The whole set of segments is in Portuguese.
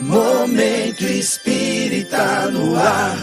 Momento Espírita no ar.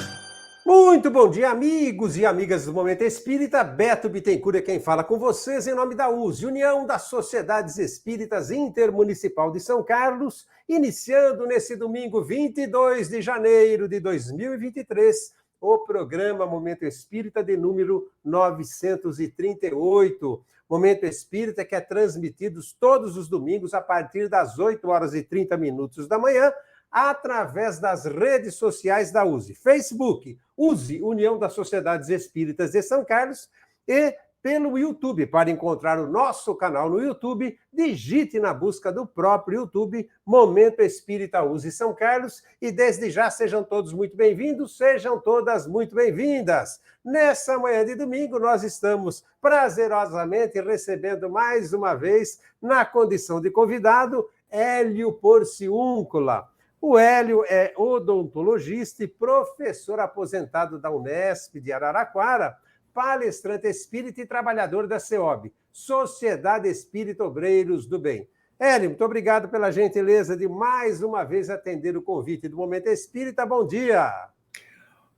Muito bom dia, amigos e amigas do Momento Espírita. Beto Bittencourt é quem fala com vocês em nome da USE, União das Sociedades Espíritas Intermunicipal de São Carlos, iniciando nesse domingo 22 de janeiro de 2023, o programa Momento Espírita de número 938. Momento Espírita que é transmitido todos os domingos a partir das 8 horas e 30 minutos da manhã, através das redes sociais da USE, Facebook, USE, União das Sociedades Espíritas de São Carlos, e pelo YouTube. Para encontrar o nosso canal no YouTube, digite na busca do próprio YouTube, Momento Espírita USE São Carlos, e desde já sejam todos muito bem-vindos, sejam todas muito bem-vindas. Nessa manhã de domingo, nós estamos prazerosamente recebendo mais uma vez, na condição de convidado, Hélio Porciúncula. O Hélio é odontologista e professor aposentado da Unesp de Araraquara, palestrante espírita e trabalhador da CEOB, Sociedade Espírita Obreiros do Bem. Hélio, muito obrigado pela gentileza de mais uma vez atender o convite do Momento Espírita. Bom dia!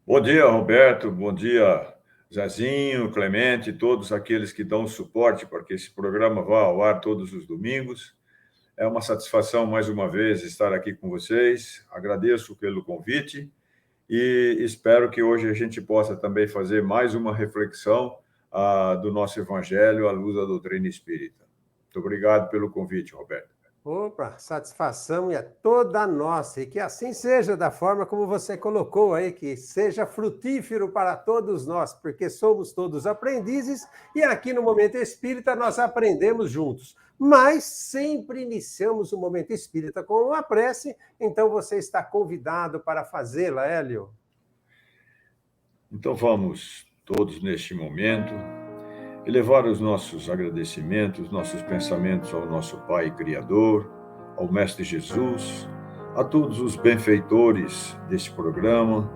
Bom dia, Roberto. Bom dia, Zezinho, Clemente, todos aqueles que dão suporte para que esse programa vá ao ar todos os domingos. É uma satisfação, mais uma vez, estar aqui com vocês. Agradeço pelo convite e espero que hoje a gente possa também fazer mais uma reflexão do nosso Evangelho à luz da doutrina espírita. Muito obrigado pelo convite, Roberto. Opa, satisfação é toda nossa, e que assim seja da forma como você colocou aí, que seja frutífero para todos nós, porque somos todos aprendizes e aqui no Momento Espírita nós aprendemos juntos. Mas sempre iniciamos o Momento Espírita com uma prece, então você está convidado para fazê-la, Hélio. Então vamos todos neste momento elevar os nossos agradecimentos, nossos pensamentos ao nosso Pai Criador, ao Mestre Jesus, a todos os benfeitores deste programa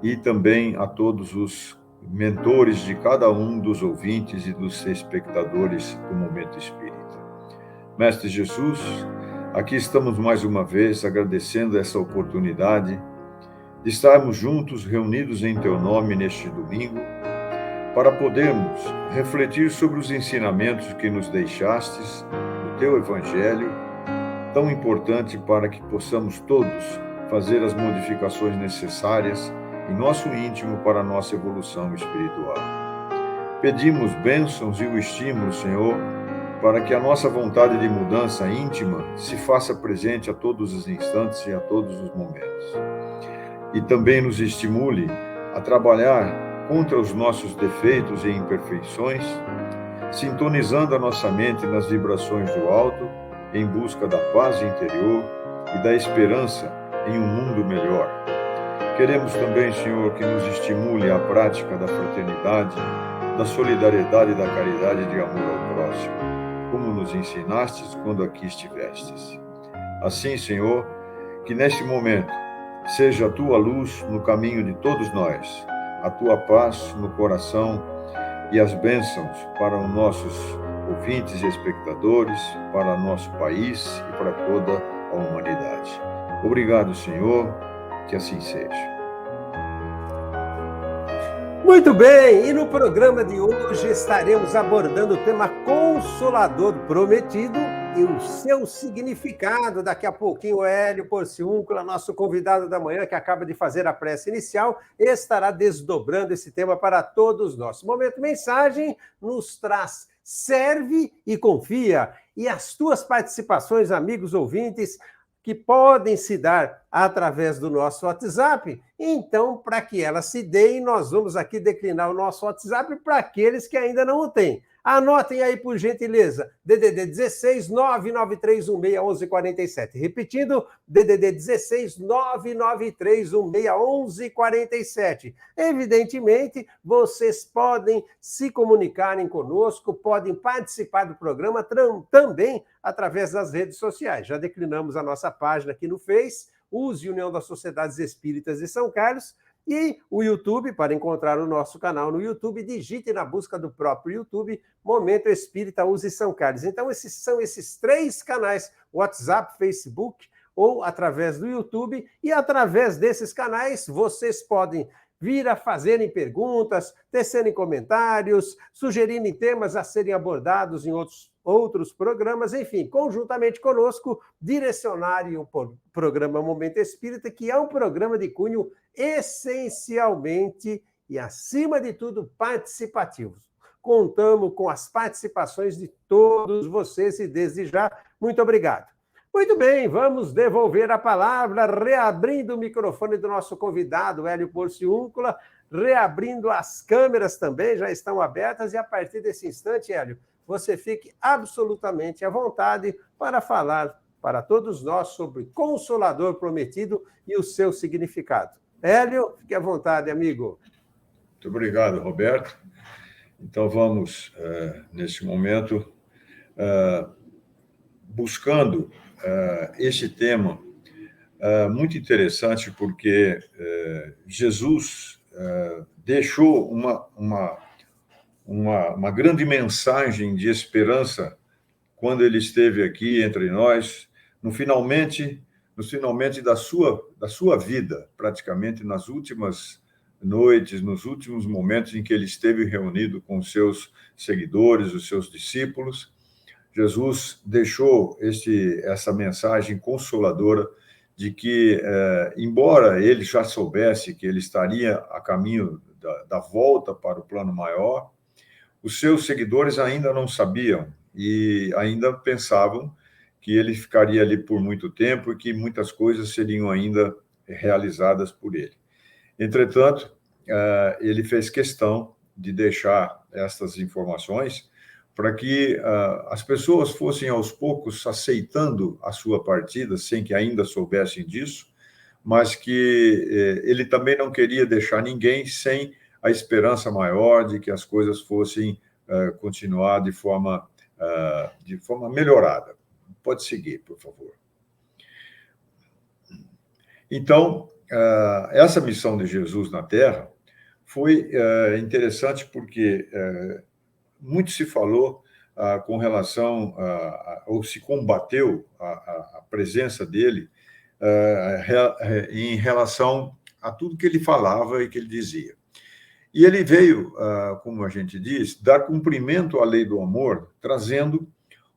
e também a todos os mentores de cada um dos ouvintes e dos espectadores do Momento Espírita. Mestre Jesus, aqui estamos mais uma vez agradecendo essa oportunidade de estarmos juntos, reunidos em Teu nome neste domingo, para podermos refletir sobre os ensinamentos que nos deixastes no Teu Evangelho, tão importante para que possamos todos fazer as modificações necessárias em nosso íntimo para a nossa evolução espiritual. Pedimos bênçãos e o estímulo, Senhor, para que a nossa vontade de mudança íntima se faça presente a todos os instantes e a todos os momentos. E também nos estimule a trabalhar contra os nossos defeitos e imperfeições, sintonizando a nossa mente nas vibrações do alto, em busca da paz interior e da esperança em um mundo melhor. Queremos também, Senhor, que nos estimule a prática da fraternidade, da solidariedade e da caridade de amor ao próximo, como nos ensinastes quando aqui estivestes. Assim, Senhor, que neste momento seja a Tua luz no caminho de todos nós, a Tua paz no coração e as bênçãos para os nossos ouvintes e espectadores, para nosso país e para toda a humanidade. Obrigado, Senhor, que assim seja. Muito bem, e no programa de hoje estaremos abordando o tema Consolador Prometido e o seu significado. Daqui a pouquinho o Hélio Porciúncula, nosso convidado da manhã, que acaba de fazer a prece inicial, estará desdobrando esse tema para todos nós. O Momento Mensagem nos traz serve e confia. E as tuas participações, amigos ouvintes, que podem se dar através do nosso WhatsApp, então, para que elas se deem, nós vamos aqui declinar o nosso WhatsApp para aqueles que ainda não o têm. Anotem aí, por gentileza, DDD 16 993161147. Repetindo, DDD 16 993161147. Evidentemente, vocês podem se comunicarem conosco, podem participar do programa também através das redes sociais. Já declinamos a nossa página aqui no Face, USE, União das Sociedades Espíritas de São Carlos, e o YouTube. Para encontrar o nosso canal no YouTube, digite na busca do próprio YouTube, Momento Espírita USE São Carlos. Então, esses são esses três canais, WhatsApp, Facebook, ou através do YouTube, e através desses canais vocês podem vir a fazerem perguntas, tecerem comentários, sugerirem temas a serem abordados em outros programas, enfim, conjuntamente conosco, direcionarem o programa Momento Espírita, que é um programa de cunho essencialmente e, acima de tudo, participativo. Contamos com as participações de todos vocês e, desde já, muito obrigado. Muito bem, vamos devolver a palavra, reabrindo o microfone do nosso convidado, Hélio Porciúncula, reabrindo as câmeras também, já estão abertas, e a partir desse instante, Hélio, você fique absolutamente à vontade para falar para todos nós sobre Consolador Prometido e o seu significado. Hélio, fique à vontade, amigo. Muito obrigado, Roberto. Então, vamos, nesse momento, buscando esse tema muito interessante, porque Jesus deixou uma grande mensagem de esperança quando ele esteve aqui entre nós, nos finalmente da sua vida, praticamente nas últimas noites, nos últimos momentos em que ele esteve reunido com os seus seguidores, os seus discípulos. Jesus deixou essa mensagem consoladora de que, embora ele já soubesse que ele estaria a caminho da volta para o plano maior, os seus seguidores ainda não sabiam e ainda pensavam que ele ficaria ali por muito tempo e que muitas coisas seriam ainda realizadas por ele. Entretanto, ele fez questão de deixar essas informações para que as pessoas fossem aos poucos aceitando a sua partida, sem que ainda soubessem disso, mas que ele também não queria deixar ninguém sem a esperança maior de que as coisas fossem continuar de forma melhorada. Pode seguir, por favor. Então, essa missão de Jesus na Terra foi interessante porque muito se falou com relação ou se combateu a presença dele em relação a tudo que ele falava e que ele dizia. E ele veio, como a gente diz, dar cumprimento à lei do amor, trazendo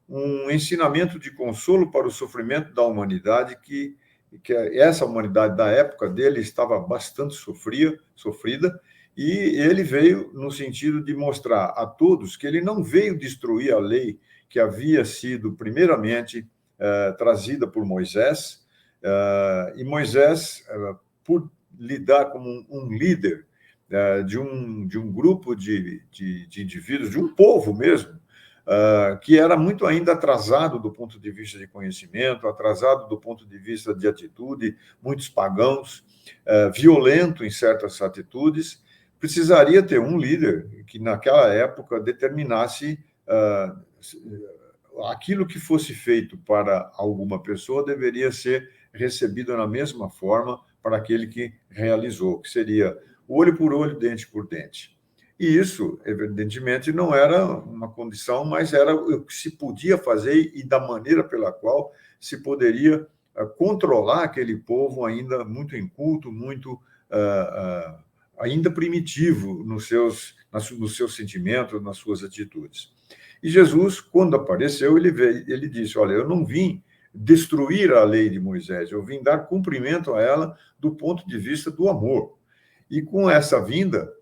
um ensinamento de consolo para o sofrimento da humanidade, que essa humanidade da época dele estava bastante sofrida, e ele veio no sentido de mostrar a todos que ele não veio destruir a lei que havia sido primeiramente trazida por Moisés, e Moisés, por lidar como um líder de um grupo de indivíduos, de um povo mesmo, que era muito ainda atrasado do ponto de vista de conhecimento, atrasado do ponto de vista de atitude, muitos pagãos, violento em certas atitudes, precisaria ter um líder que, naquela época, determinasse aquilo que fosse feito para alguma pessoa deveria ser recebido da mesma forma para aquele que realizou, que seria olho por olho, dente por dente. E isso, evidentemente, não era uma condição, mas era o que se podia fazer e da maneira pela qual se poderia controlar aquele povo ainda muito inculto, muito ainda primitivo nos seus sentimentos, nas suas atitudes. E Jesus, quando apareceu, ele disse, olha, eu não vim destruir a lei de Moisés, eu vim dar cumprimento a ela do ponto de vista do amor. E com essa vinda,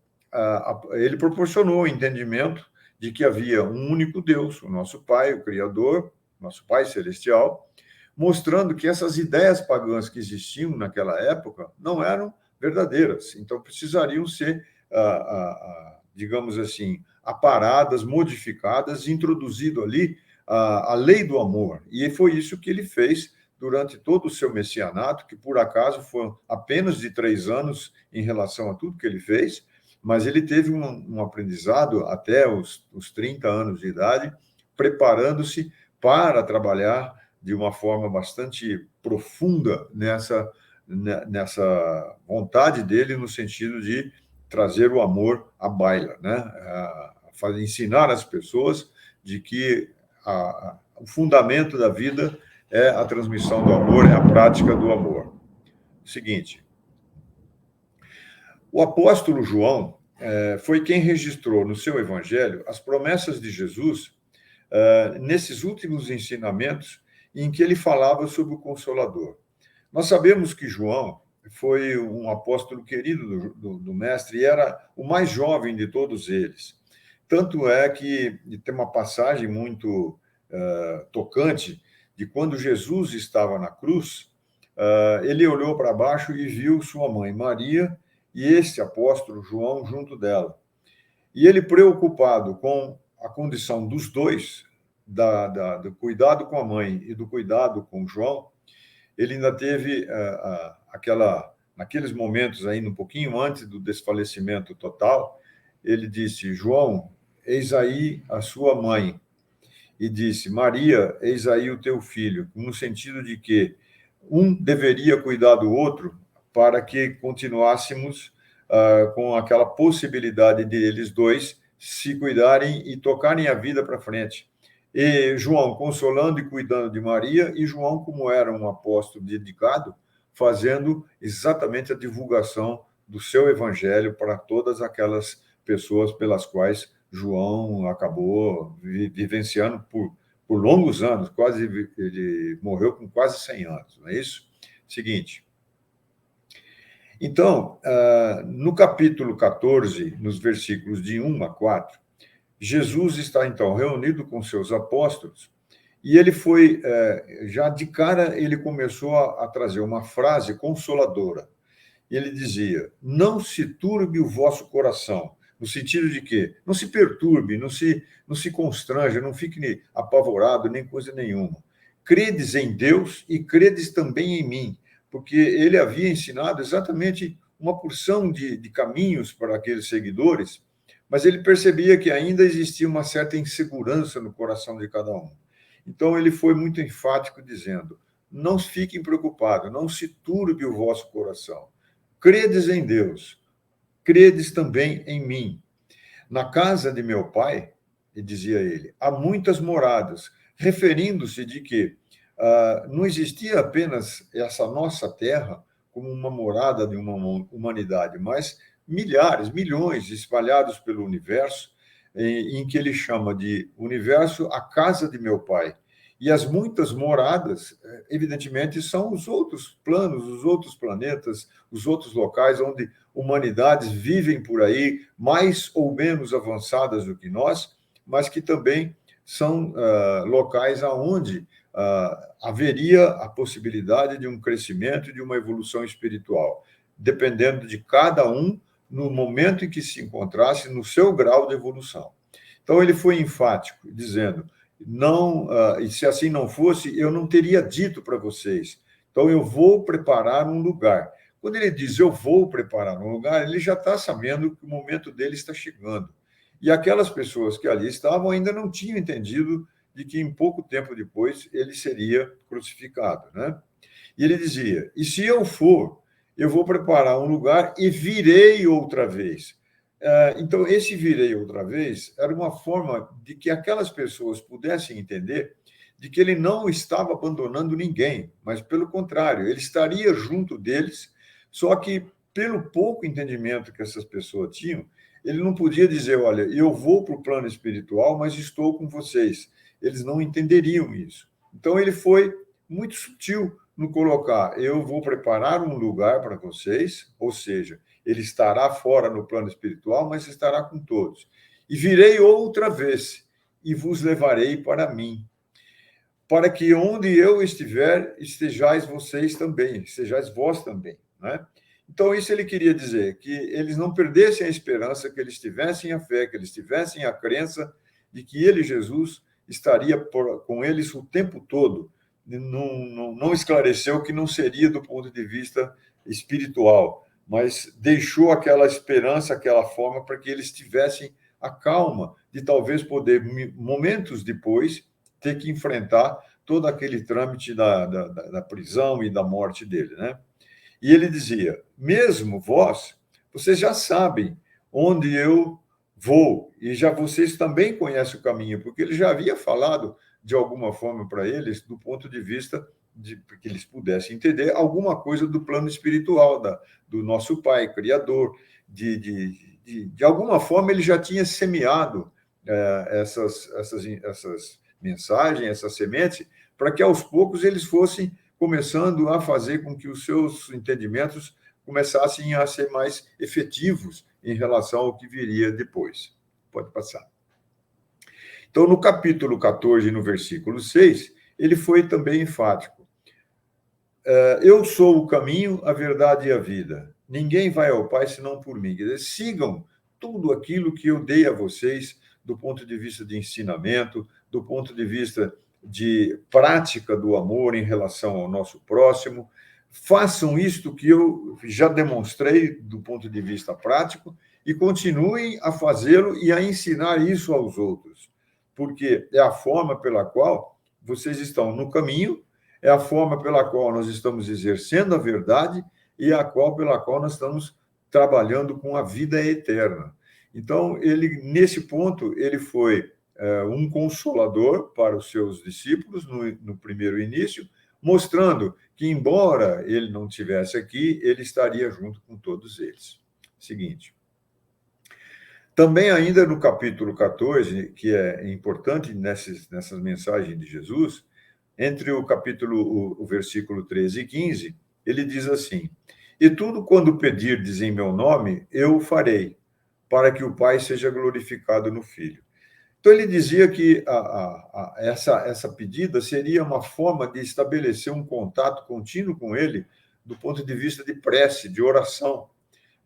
ele proporcionou o entendimento de que havia um único Deus, o nosso Pai, o Criador, nosso Pai Celestial, mostrando que essas ideias pagãs que existiam naquela época não eram verdadeiras, então precisariam ser, digamos assim, aparadas, modificadas, introduzido ali a lei do amor. E foi isso que ele fez durante todo o seu messianato, que por acaso foram apenas de 3 anos em relação a tudo que ele fez, mas ele teve um aprendizado até os 30 anos de idade, preparando-se para trabalhar de uma forma bastante profunda nessa vontade dele, no sentido de trazer o amor à baila, né? Ensinar as pessoas de que o fundamento da vida é a transmissão do amor, é a prática do amor. Seguinte, o apóstolo João foi quem registrou no seu evangelho as promessas de Jesus nesses últimos ensinamentos em que ele falava sobre o Consolador. Nós sabemos que João foi um apóstolo querido do Mestre e era o mais jovem de todos eles. Tanto é que tem uma passagem muito tocante de quando Jesus estava na cruz, ele olhou para baixo e viu sua mãe Maria e esse apóstolo João junto dela. E ele, preocupado com a condição dos dois, do cuidado com a mãe e do cuidado com João, ele ainda teve naqueles momentos, ainda um pouquinho antes do desfalecimento total, ele disse: João, eis aí a sua mãe. E disse: Maria, eis aí o teu filho, no sentido de que um deveria cuidar do outro para que continuássemos com aquela possibilidade de eles dois se cuidarem e tocarem a vida para frente. E João consolando e cuidando de Maria, e João, como era um apóstolo dedicado, fazendo exatamente a divulgação do seu evangelho para todas aquelas pessoas pelas quais João acabou vivenciando por longos anos, ele morreu com quase 100 anos, não é isso? Seguinte. Então, no capítulo 14, nos versículos de 1 a 4, Jesus está, então, reunido com seus apóstolos e ele foi, já de cara, ele começou a trazer uma frase consoladora. Ele dizia: não se turbe o vosso coração, no sentido de que não se perturbe, não se constranja, não fique apavorado, nem coisa nenhuma. Credes em Deus e credes também em mim, porque ele havia ensinado exatamente uma porção de caminhos para aqueles seguidores, mas ele percebia que ainda existia uma certa insegurança no coração de cada um. Então, ele foi muito enfático, dizendo: não fiquem preocupados, não se turbe o vosso coração. Credes em Deus, credes também em mim. Na casa de meu pai, dizia ele, há muitas moradas, referindo-se de que não existia apenas essa nossa terra como uma morada de uma humanidade, mas milhares, milhões espalhados pelo universo, em que ele chama de universo a casa de meu pai. E as muitas moradas, evidentemente, são os outros planos, os outros planetas, os outros locais onde humanidades vivem por aí, mais ou menos avançadas do que nós, mas que também são locais aonde haveria a possibilidade de um crescimento e de uma evolução espiritual, dependendo de cada um no momento em que se encontrasse no seu grau de evolução. Então, ele foi enfático, dizendo: não, e se assim não fosse, eu não teria dito para vocês. Então, eu vou preparar um lugar. Quando ele diz eu vou preparar um lugar, ele já está sabendo que o momento dele está chegando. E aquelas pessoas que ali estavam ainda não tinham entendido de que em pouco tempo depois ele seria crucificado, né? E ele dizia: e se eu for, eu vou preparar um lugar e virei outra vez. Então, esse virei outra vez era uma forma de que aquelas pessoas pudessem entender de que ele não estava abandonando ninguém, mas, pelo contrário, ele estaria junto deles, só que, pelo pouco entendimento que essas pessoas tinham, ele não podia dizer: olha, eu vou para o plano espiritual, mas estou com vocês. Eles não entenderiam isso. Então, ele foi muito sutil no colocar: eu vou preparar um lugar para vocês, ou seja, ele estará fora no plano espiritual, mas estará com todos. E virei outra vez e vos levarei para mim, para que onde eu estiver, estejais vocês também, estejais vós também, né? Então, isso ele queria dizer, que eles não perdessem a esperança, que eles tivessem a fé, que eles tivessem a crença de que ele, Jesus, estaria com eles o tempo todo. Não esclareceu que não seria do ponto de vista espiritual, mas deixou aquela esperança, aquela forma para que eles tivessem a calma de talvez poder, momentos depois, ter que enfrentar todo aquele trâmite da prisão e da morte dele, né? E ele dizia: mesmo vós, vocês já sabem onde eu vou, e já vocês também conhecem o caminho, porque ele já havia falado de alguma forma, para eles, do ponto de vista de que eles pudessem entender alguma coisa do plano espiritual do nosso Pai, Criador. De alguma forma, ele já tinha semeado essas mensagens, essas sementes, para que, aos poucos, eles fossem começando a fazer com que os seus entendimentos começassem a ser mais efetivos em relação ao que viria depois. Pode passar. Então, no capítulo 14, no versículo 6, ele foi também enfático. Eu sou o caminho, a verdade e a vida. Ninguém vai ao Pai senão por mim. Quer dizer, sigam tudo aquilo que eu dei a vocês do ponto de vista de ensinamento, do ponto de vista de prática do amor em relação ao nosso próximo. Façam isto que eu já demonstrei do ponto de vista prático e continuem a fazê-lo e a ensinar isso aos outros, porque é a forma pela qual vocês estão no caminho, é a forma pela qual nós estamos exercendo a verdade e pela qual nós estamos trabalhando com a vida eterna. Então, nesse ponto, ele foi um consolador para os seus discípulos no primeiro início, mostrando que, embora ele não estivesse aqui, ele estaria junto com todos eles. Seguinte. Também, ainda no capítulo 14, que é importante nessas mensagens de Jesus, entre o versículo 13 e 15, ele diz assim: e tudo quando pedirdes em meu nome, eu o farei, para que o Pai seja glorificado no Filho. Então, ele dizia que essa pedida seria uma forma de estabelecer um contato contínuo com ele, do ponto de vista de prece, de oração,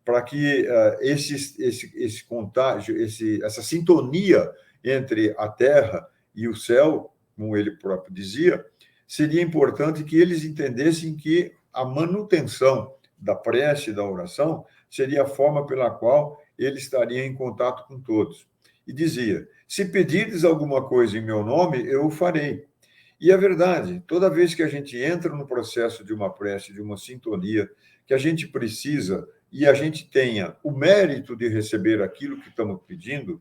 para que esse contágio, essa sintonia entre a terra e o céu, como ele próprio dizia, seria importante que eles entendessem que a manutenção da prece e da oração seria a forma pela qual ele estaria em contato com todos. E dizia: se pedirdes alguma coisa em meu nome, eu o farei. E é verdade, toda vez que a gente entra no processo de uma prece, de uma sintonia, que a gente precisa e a gente tenha o mérito de receber aquilo que estamos pedindo,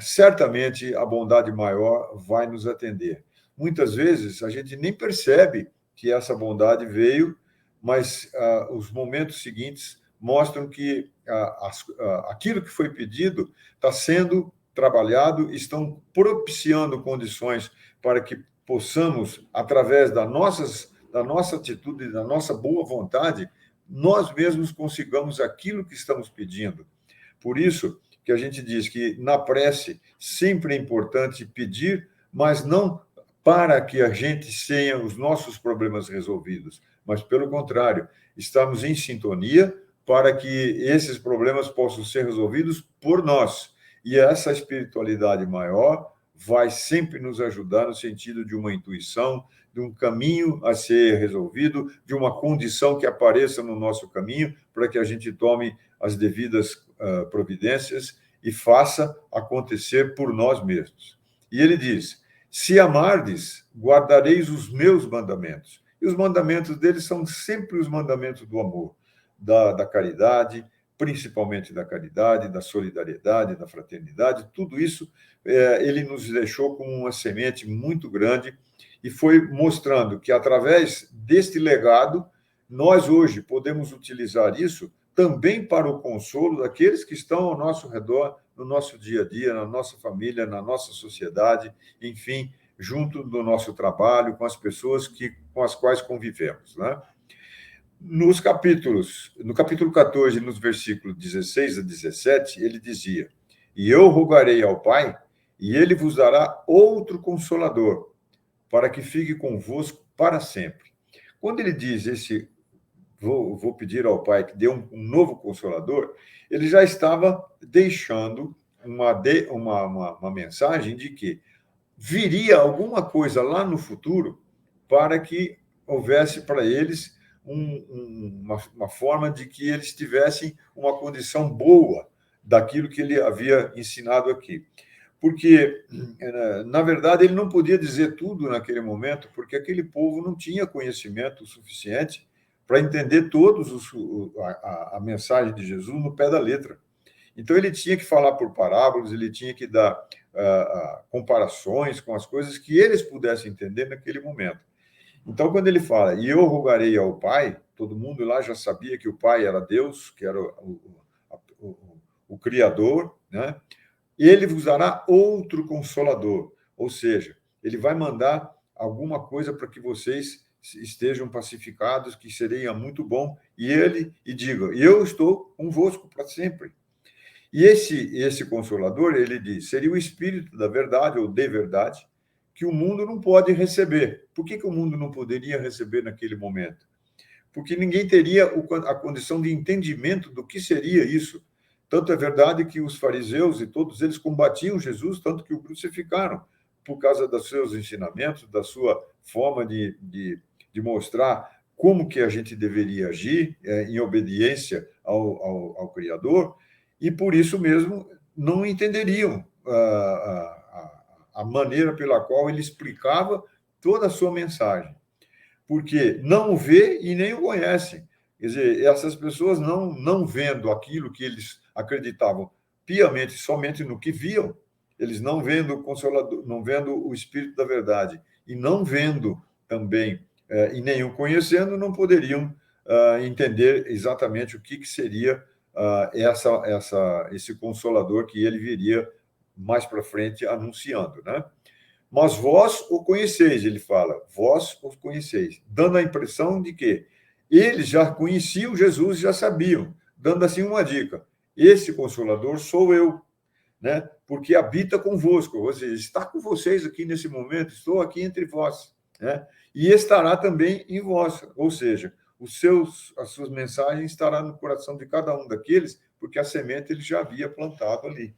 certamente a bondade maior vai nos atender. Muitas vezes a gente nem percebe que essa bondade veio, mas os momentos seguintes mostram que aquilo que foi pedido está sendo trabalhado, estão propiciando condições para que possamos, através da nossa atitude, da nossa boa vontade, nós mesmos consigamos aquilo que estamos pedindo. Por isso que a gente diz que na prece sempre é importante pedir, mas não para que a gente tenha os nossos problemas resolvidos, mas, pelo contrário, estamos em sintonia para que esses problemas possam ser resolvidos por nós. E essa espiritualidade maior vai sempre nos ajudar no sentido de uma intuição, de um caminho a ser resolvido, de uma condição que apareça no nosso caminho, para que a gente tome as devidas providências e faça acontecer por nós mesmos. E ele diz: se amardes, guardareis os meus mandamentos. E os mandamentos dele são sempre os mandamentos do amor, da caridade, principalmente da caridade, da solidariedade, da fraternidade. Tudo isso ele nos deixou com uma semente muito grande e foi mostrando que, através deste legado, nós hoje podemos utilizar isso também para o consolo daqueles que estão ao nosso redor, no nosso dia a dia, na nossa família, na nossa sociedade, enfim, junto do nosso trabalho, com as pessoas com as quais convivemos, né? No capítulo 14, nos versículos 16 a 17, ele dizia: e eu rogarei ao Pai, e ele vos dará outro consolador, para que fique convosco para sempre. Quando ele diz vou pedir ao Pai que dê um novo consolador, ele já estava deixando uma mensagem de que viria alguma coisa lá no futuro para que houvesse para eles uma forma de que eles tivessem uma condição boa daquilo que ele havia ensinado aqui. Porque, na verdade, ele não podia dizer tudo naquele momento, porque aquele povo não tinha conhecimento suficiente para entender a mensagem de Jesus no pé da letra. Então, ele tinha que falar por parábolas, ele tinha que dar comparações com as coisas que eles pudessem entender naquele momento. Então, quando ele fala, e eu rogarei ao Pai, todo mundo lá já sabia que o Pai era Deus, que era o Criador, né? E ele vos dará outro Consolador, ou seja, ele vai mandar alguma coisa para que vocês estejam pacificados, que seria muito bom, e diga, eu estou convosco para sempre. E esse Consolador, ele diz, seria o Espírito da verdade, ou de verdade, que o mundo não pode receber. Por que o mundo não poderia receber naquele momento? Porque ninguém teria a condição de entendimento do que seria isso. Tanto é verdade que os fariseus e todos eles combatiam Jesus, tanto que o crucificaram, por causa dos seus ensinamentos, da sua forma de mostrar como que a gente deveria agir em obediência ao Criador, e por isso mesmo não entenderiam a maneira pela qual ele explicava toda a sua mensagem, porque não o vê e nem o conhece. Quer dizer, essas pessoas não vendo aquilo que eles acreditavam piamente somente no que viam, eles não vendo o Consolador, não vendo o Espírito da verdade, e não vendo também, e nem o conhecendo, não poderiam entender exatamente o que seria esse Consolador que ele viria mais para frente anunciando, né? Mas vós o conheceis, ele fala, vós o conheceis, dando a impressão de que eles já conheciam Jesus, já sabiam, dando assim uma dica, esse Consolador sou eu, né? Porque habita convosco, ou seja, está com vocês aqui nesse momento, estou aqui entre vós, né? E estará também em vós, ou seja, as suas mensagens estarão no coração de cada um daqueles, porque a semente ele já havia plantado ali.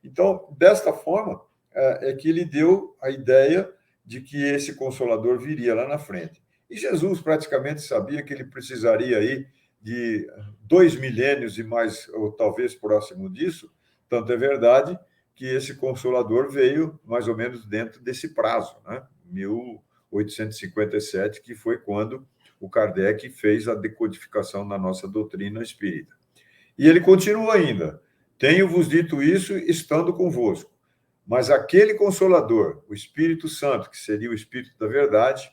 Então, desta forma, é que ele deu a ideia de que esse Consolador viria lá na frente. E Jesus praticamente sabia que ele precisaria aí de 2 milênios e mais, ou talvez próximo disso, tanto é verdade que esse Consolador veio mais ou menos dentro desse prazo, né? 1857, que foi quando o Kardec fez a decodificação da nossa doutrina espírita. E ele continua ainda, tenho-vos dito isso estando convosco, mas aquele Consolador, o Espírito Santo, que seria o Espírito da verdade,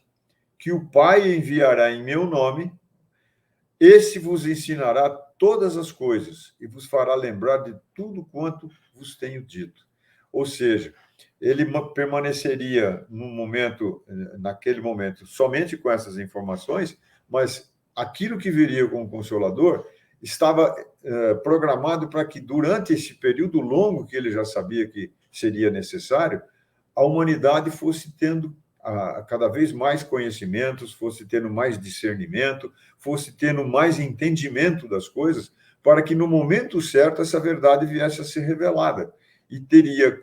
que o Pai enviará em meu nome, esse vos ensinará todas as coisas e vos fará lembrar de tudo quanto vos tenho dito. Ou seja, ele permaneceria naquele momento, somente com essas informações, mas aquilo que viria com o Consolador estava programado para que, durante esse período longo que ele já sabia que seria necessário, a humanidade fosse tendo cada vez mais conhecimentos, fosse tendo mais discernimento, fosse tendo mais entendimento das coisas, para que, no momento certo, essa verdade viesse a ser revelada. E teria,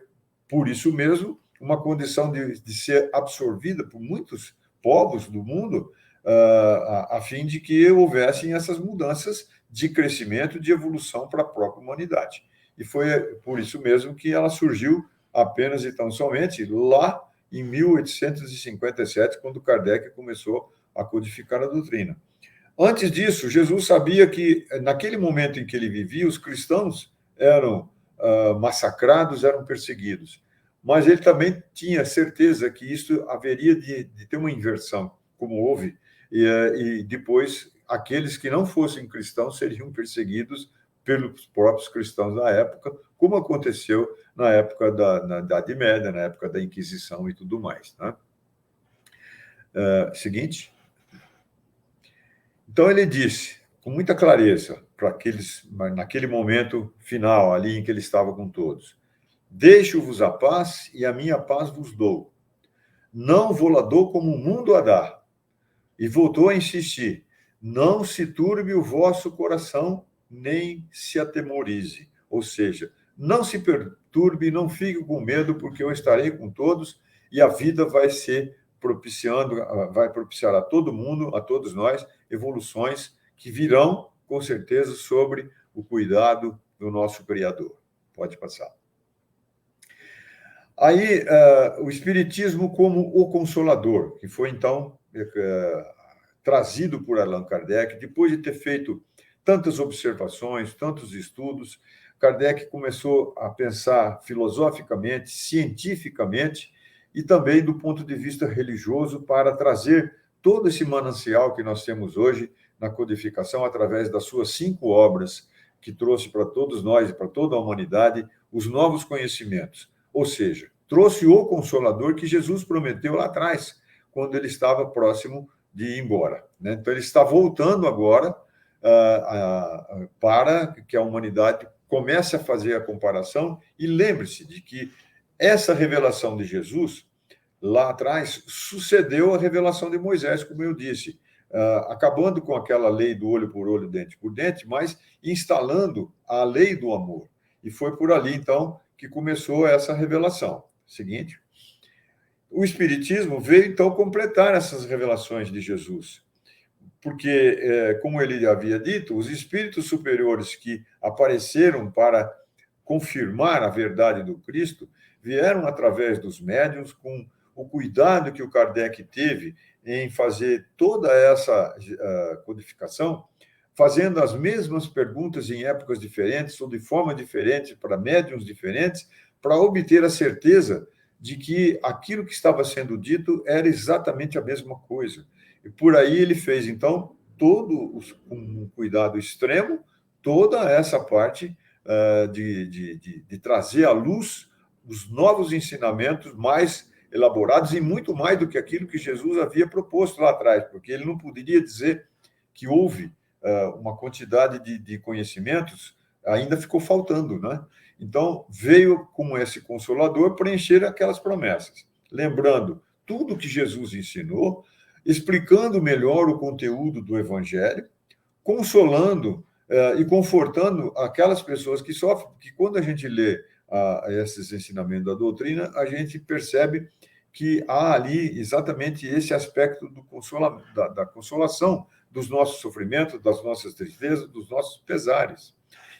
por isso mesmo, uma condição de ser absorvida por muitos povos do mundo, a fim de que houvessem essas mudanças de crescimento, de evolução para a própria humanidade. E foi por isso mesmo que ela surgiu apenas e tão somente lá em 1857, quando Kardec começou a codificar a doutrina. Antes disso, Jesus sabia que, naquele momento em que ele vivia, os cristãos eram massacrados, eram perseguidos. Mas ele também tinha certeza que isso haveria de ter uma inversão, como houve, e depois aqueles que não fossem cristãos seriam perseguidos pelos próprios cristãos da época, como aconteceu na época da Idade Média, na época da Inquisição e tudo mais, né? Seguinte. Então, ele disse, com muita clareza, para aqueles, naquele momento final, ali em que ele estava com todos, deixo-vos a paz e a minha paz vos dou. Não vou-la dou como o mundo a dá. E voltou a insistir, não se turbe o vosso coração, nem se atemorize. Ou seja, não se perturbe, não fique com medo, porque eu estarei com todos e a vida vai propiciar a todo mundo, a todos nós, evoluções que virão, com certeza, sobre o cuidado do nosso Criador. Pode passar. Aí, o Espiritismo como o Consolador, que foi, então, trazido por Allan Kardec, depois de ter feito tantas observações, tantos estudos. Kardec começou a pensar filosoficamente, cientificamente e também do ponto de vista religioso para trazer todo esse manancial que nós temos hoje na codificação através das suas 5 obras, que trouxe para todos nós e para toda a humanidade os novos conhecimentos. Ou seja, trouxe o Consolador que Jesus prometeu lá atrás, quando ele estava próximo de ir embora. Então, ele está voltando agora para que a humanidade comece a fazer a comparação e lembre-se de que essa revelação de Jesus, lá atrás, sucedeu a revelação de Moisés, como eu disse, acabando com aquela lei do olho por olho, dente por dente, mas instalando a lei do amor. E foi por ali, então, que começou essa revelação. Seguinte. O Espiritismo veio, então, completar essas revelações de Jesus. Porque, como ele havia dito, os espíritos superiores que apareceram para confirmar a verdade do Cristo vieram através dos médiuns, com o cuidado que o Kardec teve em fazer toda essa codificação, fazendo as mesmas perguntas em épocas diferentes ou de forma diferente, para médiuns diferentes, para obter a certeza de que aquilo que estava sendo dito era exatamente a mesma coisa. E por aí ele fez, então, com um cuidado extremo, toda essa parte de trazer à luz os novos ensinamentos mais elaborados e muito mais do que aquilo que Jesus havia proposto lá atrás, porque ele não poderia dizer que houve uma quantidade de conhecimentos, ainda ficou faltando, né? Então, veio como esse Consolador preencher aquelas promessas, lembrando tudo que Jesus ensinou, explicando melhor o conteúdo do Evangelho, consolando e confortando aquelas pessoas que sofrem, porque quando a gente lê esses ensinamentos da doutrina, a gente percebe que há ali exatamente esse aspecto da consolação dos nossos sofrimentos, das nossas tristezas, dos nossos pesares.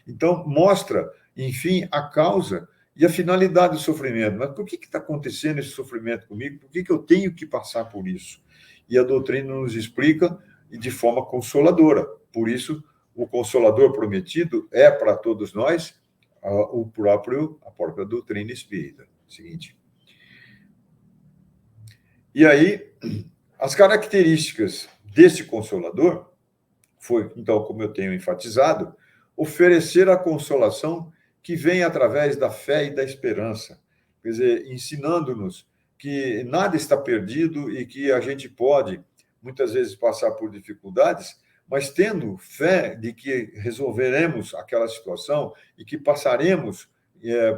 Então, mostra, enfim, a causa e a finalidade do sofrimento. Mas por que está acontecendo esse sofrimento comigo? Por que eu tenho que passar por isso? E a doutrina nos explica de forma consoladora. Por isso, o Consolador prometido é para todos nós a própria doutrina espírita. Seguinte. E aí, as características desse Consolador foi, então, como eu tenho enfatizado, oferecer a consolação que vem através da fé e da esperança. Quer dizer, ensinando-nos que nada está perdido e que a gente pode, muitas vezes, passar por dificuldades, mas tendo fé de que resolveremos aquela situação e que passaremos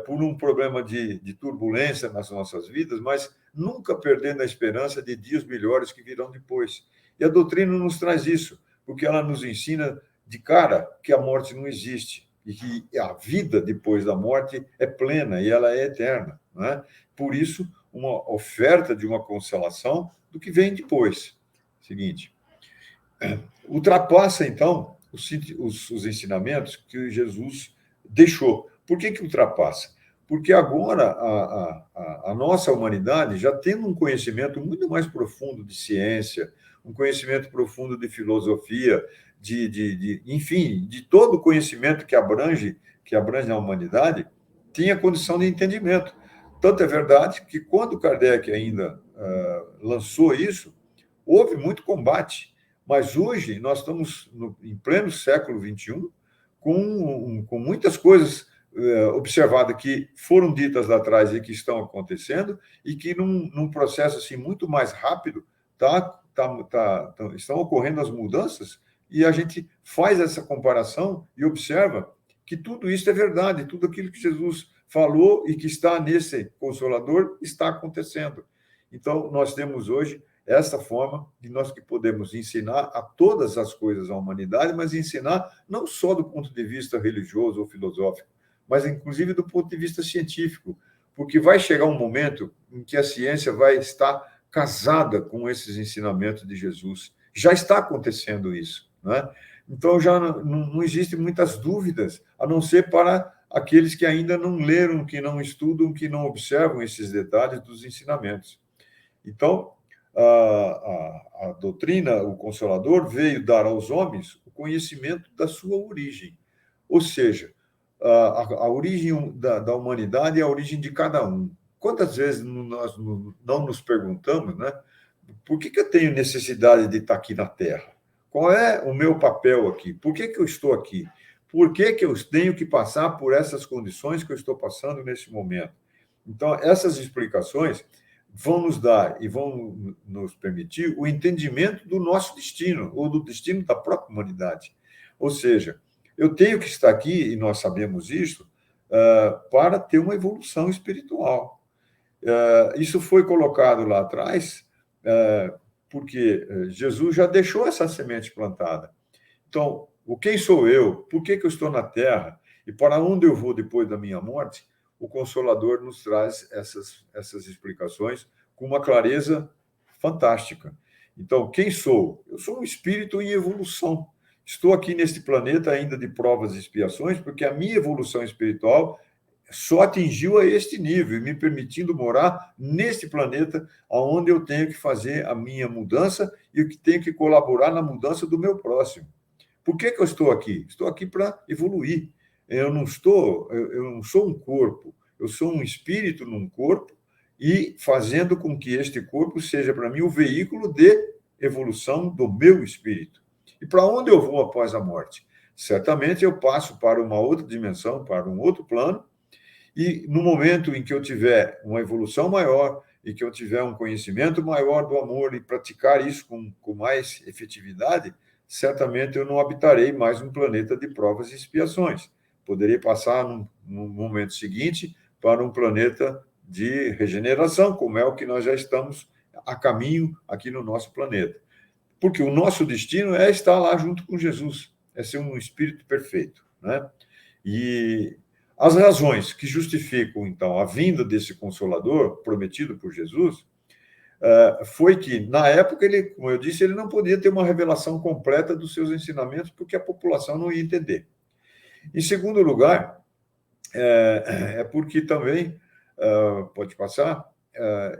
por um problema de turbulência nas nossas vidas, mas nunca perdendo a esperança de dias melhores que virão depois. E a doutrina nos traz isso, porque ela nos ensina de cara que a morte não existe e que a vida depois da morte é plena e ela é eterna, não é? Por isso, uma oferta de uma consolação do que vem depois. Seguinte, ultrapassa, então, os ensinamentos que Jesus deixou. Por que ultrapassa? Porque agora a nossa humanidade, já tendo um conhecimento muito mais profundo de ciência, um conhecimento profundo de filosofia, enfim, de todo o conhecimento que abrange a humanidade, tinha condição de entendimento. Tanto é verdade que, quando Kardec ainda lançou isso, houve muito combate. Mas hoje nós estamos em pleno século XXI, com muitas coisas observadas que foram ditas lá atrás e que estão acontecendo, e que num processo assim, muito mais rápido estão ocorrendo as mudanças, e a gente faz essa comparação e observa que tudo isso é verdade, tudo aquilo que Jesus falou e que está nesse Consolador está acontecendo. Então, nós temos hoje essa forma de nós que podemos ensinar a todas as coisas à humanidade, mas ensinar não só do ponto de vista religioso ou filosófico, mas inclusive do ponto de vista científico, porque vai chegar um momento em que a ciência vai estar casada com esses ensinamentos de Jesus. Já está acontecendo isso, né? Então, já não existem muitas dúvidas, a não ser para aqueles que ainda não leram, que não estudam, que não observam esses detalhes dos ensinamentos. Então, a doutrina, o Consolador, veio dar aos homens o conhecimento da sua origem. Ou seja, a origem da humanidade é a origem de cada um. Quantas vezes nós não nos perguntamos, né? Por que eu tenho necessidade de estar aqui na Terra? Qual é o meu papel aqui? Por que eu estou aqui? Por que eu tenho que passar por essas condições que eu estou passando nesse momento? Então, essas explicações vão nos dar e vão nos permitir o entendimento do nosso destino, ou do destino da própria humanidade. Ou seja, eu tenho que estar aqui, e nós sabemos isso, para ter uma evolução espiritual. Isso foi colocado lá atrás, porque Jesus já deixou essa semente plantada. Então, quem sou eu? Por que eu estou na Terra? E para onde eu vou depois da minha morte? O Consolador nos traz essas explicações com uma clareza fantástica. Então, quem sou? Eu sou um espírito em evolução. Estou aqui neste planeta ainda de provas e expiações, porque a minha evolução espiritual só atingiu a este nível, me permitindo morar neste planeta, onde eu tenho que fazer a minha mudança e que tenho que colaborar na mudança do meu próximo. Por que eu estou aqui? Estou aqui para evoluir. Eu não sou um corpo, eu sou um espírito num corpo e fazendo com que este corpo seja para mim o veículo de evolução do meu espírito. E para onde eu vou após a morte? Certamente eu passo para uma outra dimensão, para um outro plano, e no momento em que eu tiver uma evolução maior e que eu tiver um conhecimento maior do amor e praticar isso com mais efetividade, certamente eu não habitarei mais um planeta de provas e expiações. Poderei passar no momento seguinte para um planeta de regeneração, como é o que nós já estamos a caminho aqui no nosso planeta. Porque o nosso destino é estar lá junto com Jesus, é ser um espírito perfeito, né? E as razões que justificam, então, a vinda desse Consolador prometido por Jesus foi que, na época, ele, como eu disse, ele não podia ter uma revelação completa dos seus ensinamentos, porque a população não ia entender. Em segundo lugar, porque também, pode passar,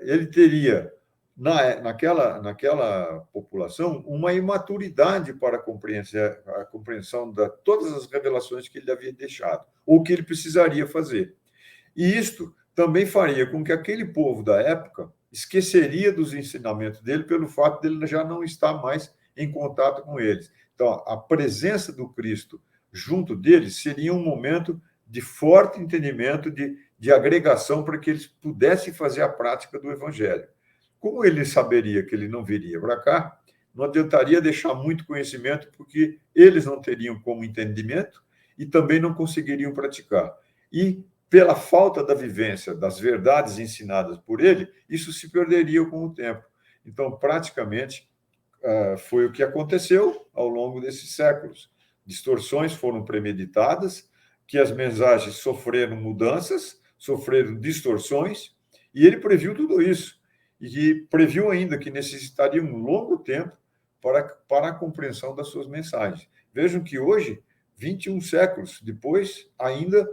ele teria, naquela população, uma imaturidade para a compreensão de todas as revelações que ele havia deixado, ou que ele precisaria fazer. E isto também faria com que aquele povo da época esqueceria dos ensinamentos dele pelo fato de ele já não estar mais em contato com eles. Então, a presença do Cristo junto deles seria um momento de forte entendimento, de agregação, para que eles pudessem fazer a prática do Evangelho. Como ele saberia que ele não viria para cá, não adiantaria deixar muito conhecimento, porque eles não teriam como entendimento e também não conseguiriam praticar. E, pela falta da vivência das verdades ensinadas por ele, isso se perderia com o tempo. Então, praticamente, foi o que aconteceu ao longo desses séculos. Distorções foram premeditadas, que as mensagens sofreram mudanças, sofreram distorções, e ele previu tudo isso. E previu ainda que necessitaria um longo tempo para a compreensão das suas mensagens. Vejam que hoje, 21 séculos depois, ainda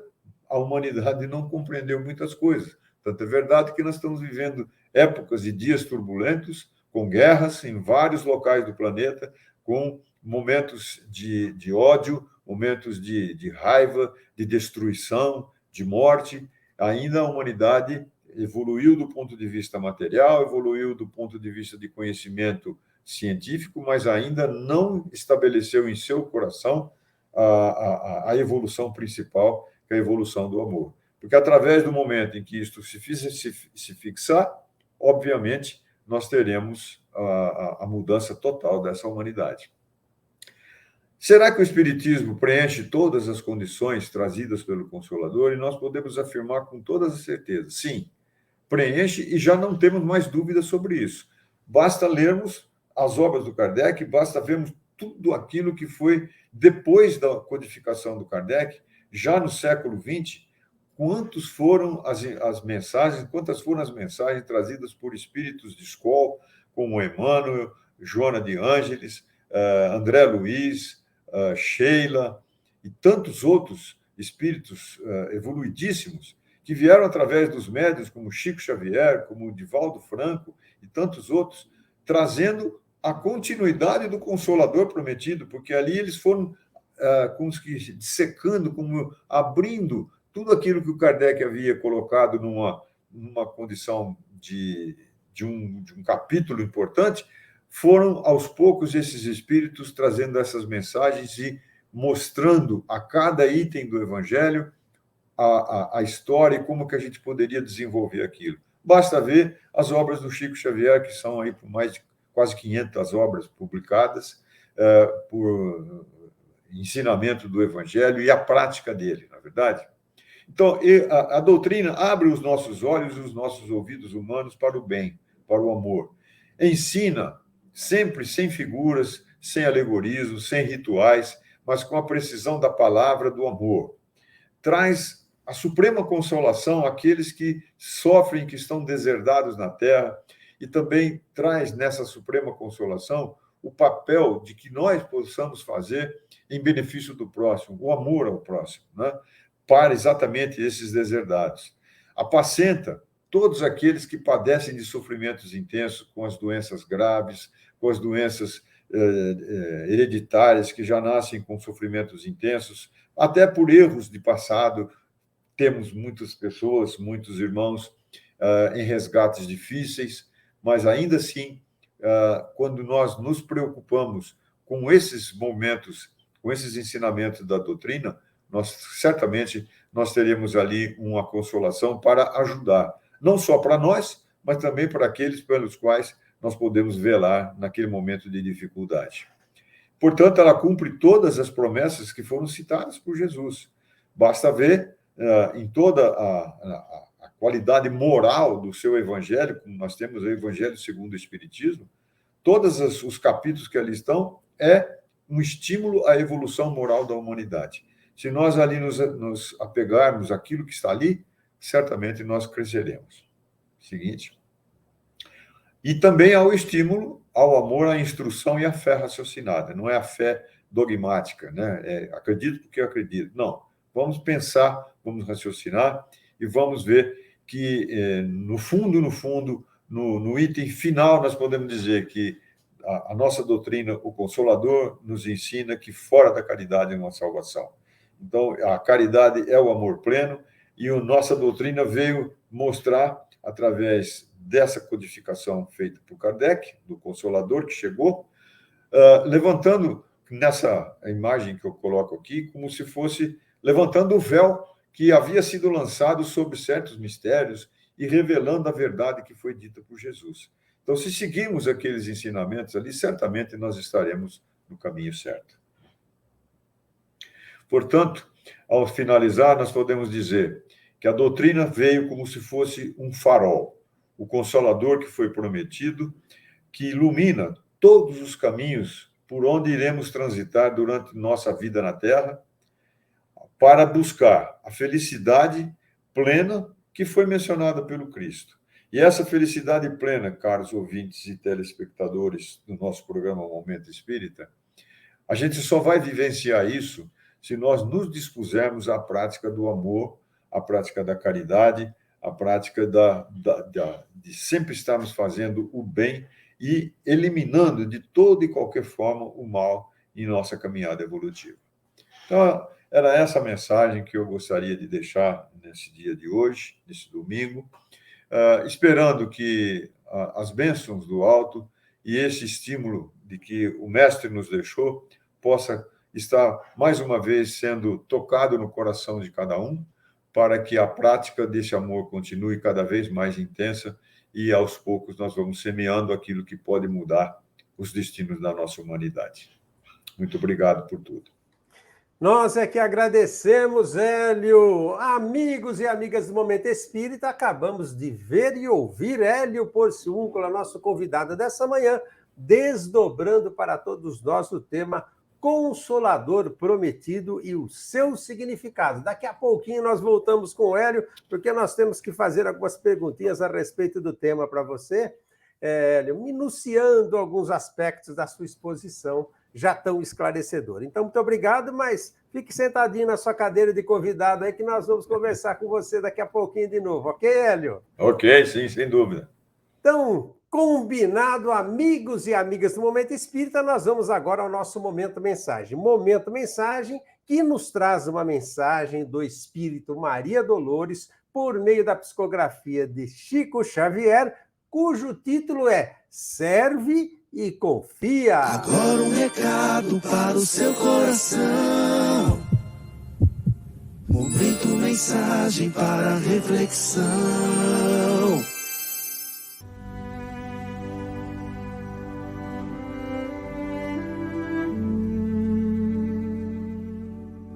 a humanidade não compreendeu muitas coisas. Tanto é verdade que nós estamos vivendo épocas e dias turbulentos, com guerras em vários locais do planeta, com momentos de ódio, momentos de raiva, de destruição, de morte. Ainda a humanidade evoluiu do ponto de vista material, evoluiu do ponto de vista de conhecimento científico, mas ainda não estabeleceu em seu coração a evolução principal, que é a evolução do amor. Porque através do momento em que isto se fixar, obviamente, nós teremos a mudança total dessa humanidade. Será que o Espiritismo preenche todas as condições trazidas pelo Consolador? E nós podemos afirmar com toda a certeza, sim, preenche, e já não temos mais dúvidas sobre isso. Basta lermos as obras do Kardec, basta vermos tudo aquilo que foi depois da codificação do Kardec, já no século XX, quantas foram as mensagens trazidas por espíritos de escola, como Emmanuel, Joana de Ângeles, André Luiz, Sheila e tantos outros espíritos evoluidíssimos, que vieram através dos médiuns, como Chico Xavier, como Divaldo Franco e tantos outros, trazendo a continuidade do Consolador prometido, porque ali eles foram como que dissecando, como abrindo tudo aquilo que o Kardec havia colocado numa condição de um capítulo importante. Foram, aos poucos, esses espíritos trazendo essas mensagens e mostrando a cada item do Evangelho a história e como que a gente poderia desenvolver aquilo. Basta ver as obras do Chico Xavier, que são aí por mais de quase 500 obras publicadas, por ensinamento do Evangelho e a prática dele, na verdade. Então, a doutrina abre os nossos olhos e os nossos ouvidos humanos para o bem, para o amor. Ensina, sempre sem figuras, sem alegorismo, sem rituais, mas com a precisão da palavra do amor. Traz a suprema consolação àqueles que sofrem, que estão deserdados na terra, e também traz nessa suprema consolação o papel de que nós possamos fazer em benefício do próximo, o amor ao próximo, né? Para exatamente esses deserdados. Apacenta todos aqueles que padecem de sofrimentos intensos, com as doenças graves, com as doenças hereditárias, que já nascem com sofrimentos intensos, até por erros de passado. Temos muitas pessoas, muitos irmãos em resgates difíceis, mas ainda assim, quando nós nos preocupamos com esses momentos, com esses ensinamentos da doutrina, certamente nós teremos ali uma consolação para ajudar, não só para nós, mas também para aqueles pelos quais nós podemos velar naquele momento de dificuldade. Portanto, ela cumpre todas as promessas que foram citadas por Jesus. Basta ver em toda a qualidade moral do seu evangelho, como nós temos o Evangelho segundo o Espiritismo, todos os capítulos que ali estão é um estímulo à evolução moral da humanidade. Se nós ali nos apegarmos àquilo que está ali, certamente nós cresceremos. Seguinte. E também há o estímulo ao amor, à instrução e à fé raciocinada. Não é a fé dogmática, né? Acredito porque eu acredito. Não. Vamos pensar, vamos raciocinar e vamos ver que, no fundo, no item final, nós podemos dizer que a nossa doutrina, o Consolador, nos ensina que fora da caridade não há salvação. Então, a caridade é o amor pleno e a nossa doutrina veio mostrar, através dessa codificação feita por Kardec, do Consolador que chegou, levantando, nessa imagem que eu coloco aqui, como se fosse levantando o véu que havia sido lançado sobre certos mistérios e revelando a verdade que foi dita por Jesus. Então, se seguirmos aqueles ensinamentos ali, certamente nós estaremos no caminho certo. Portanto, ao finalizar, nós podemos dizer que a doutrina veio como se fosse um farol, o Consolador que foi prometido, que ilumina todos os caminhos por onde iremos transitar durante nossa vida na Terra, para buscar a felicidade plena que foi mencionada pelo Cristo. E essa felicidade plena, caros ouvintes e telespectadores do nosso programa Momento Espírita, a gente só vai vivenciar isso se nós nos dispusermos à prática do amor, à prática da caridade, à prática de sempre estarmos fazendo o bem e eliminando de toda e qualquer forma o mal em nossa caminhada evolutiva. Então, era essa a mensagem que eu gostaria de deixar nesse dia de hoje, nesse domingo, esperando que as bênçãos do alto e esse estímulo de que o Mestre nos deixou possa estar, mais uma vez, sendo tocado no coração de cada um, para que a prática desse amor continue cada vez mais intensa e, aos poucos, nós vamos semeando aquilo que pode mudar os destinos da nossa humanidade. Muito obrigado por tudo. Nós é que agradecemos, Hélio. Amigos e amigas do Momento Espírita, acabamos de ver e ouvir Hélio Porciúncula, nosso convidado dessa manhã, desdobrando para todos nós o tema Consolador Prometido e o seu significado. Daqui a pouquinho nós voltamos com o Hélio, porque nós temos que fazer algumas perguntinhas a respeito do tema para você, Hélio, minuciando alguns aspectos da sua exposição já tão esclarecedor. Então, muito obrigado, mas fique sentadinho na sua cadeira de convidado aí que nós vamos conversar com você daqui a pouquinho de novo, ok, Hélio? Ok, sim, sem dúvida. Então, Combinado, amigos e amigas do Momento Espírita, nós vamos agora ao nosso Momento Mensagem. Momento Mensagem que nos traz uma mensagem do Espírito Maria Dolores por meio da psicografia de Chico Xavier, cujo título é Serve e Confia. Agora um recado para o seu coração. Momento Mensagem para reflexão.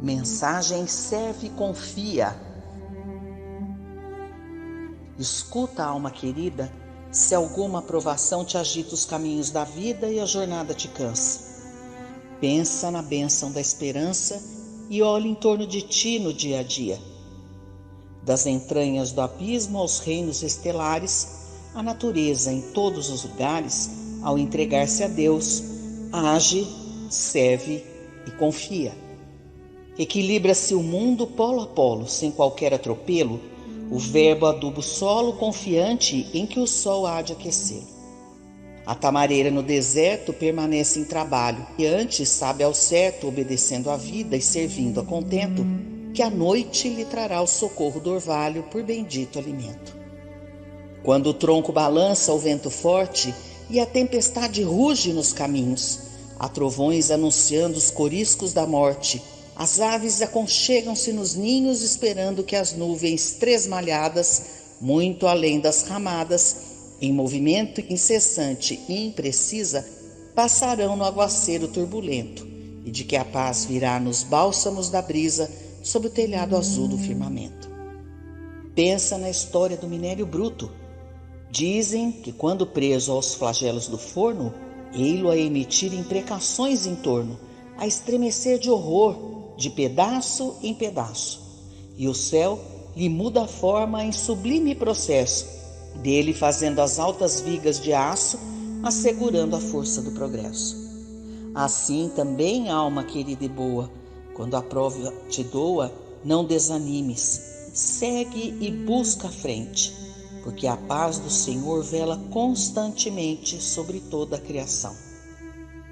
Mensagem Serve e Confia. Escuta, alma querida, se alguma provação te agita os caminhos da vida e a jornada te cansa. Pensa na bênção da esperança e olha em torno de ti no dia a dia. Das entranhas do abismo aos reinos estelares, a natureza em todos os lugares, ao entregar-se a Deus, age, serve e confia. Equilibra-se o mundo polo a polo, sem qualquer atropelo, o verbo aduba o solo confiante em que o sol há de aquecê-lo. A tamareira no deserto permanece em trabalho, e antes sabe ao certo, obedecendo à vida e servindo a contento, que a noite lhe trará o socorro do orvalho por bendito alimento. Quando o tronco balança ao vento forte e a tempestade ruge nos caminhos, há trovões anunciando os coriscos da morte. As aves aconchegam-se nos ninhos esperando que as nuvens tresmalhadas, muito além das ramadas, em movimento incessante e imprecisa, passarão no aguaceiro turbulento, e de que a paz virá nos bálsamos da brisa, sob o telhado azul do firmamento. Pensa na história do minério bruto. Dizem que quando preso aos flagelos do forno, ei-lo a emitir imprecações em torno, a estremecer de horror, de pedaço em pedaço, e o céu lhe muda a forma em sublime processo, dele fazendo as altas vigas de aço, assegurando a força do progresso. Assim também, alma querida e boa, quando a prova te doa, não desanimes, segue e busca a frente, porque a paz do Senhor vela constantemente sobre toda a criação.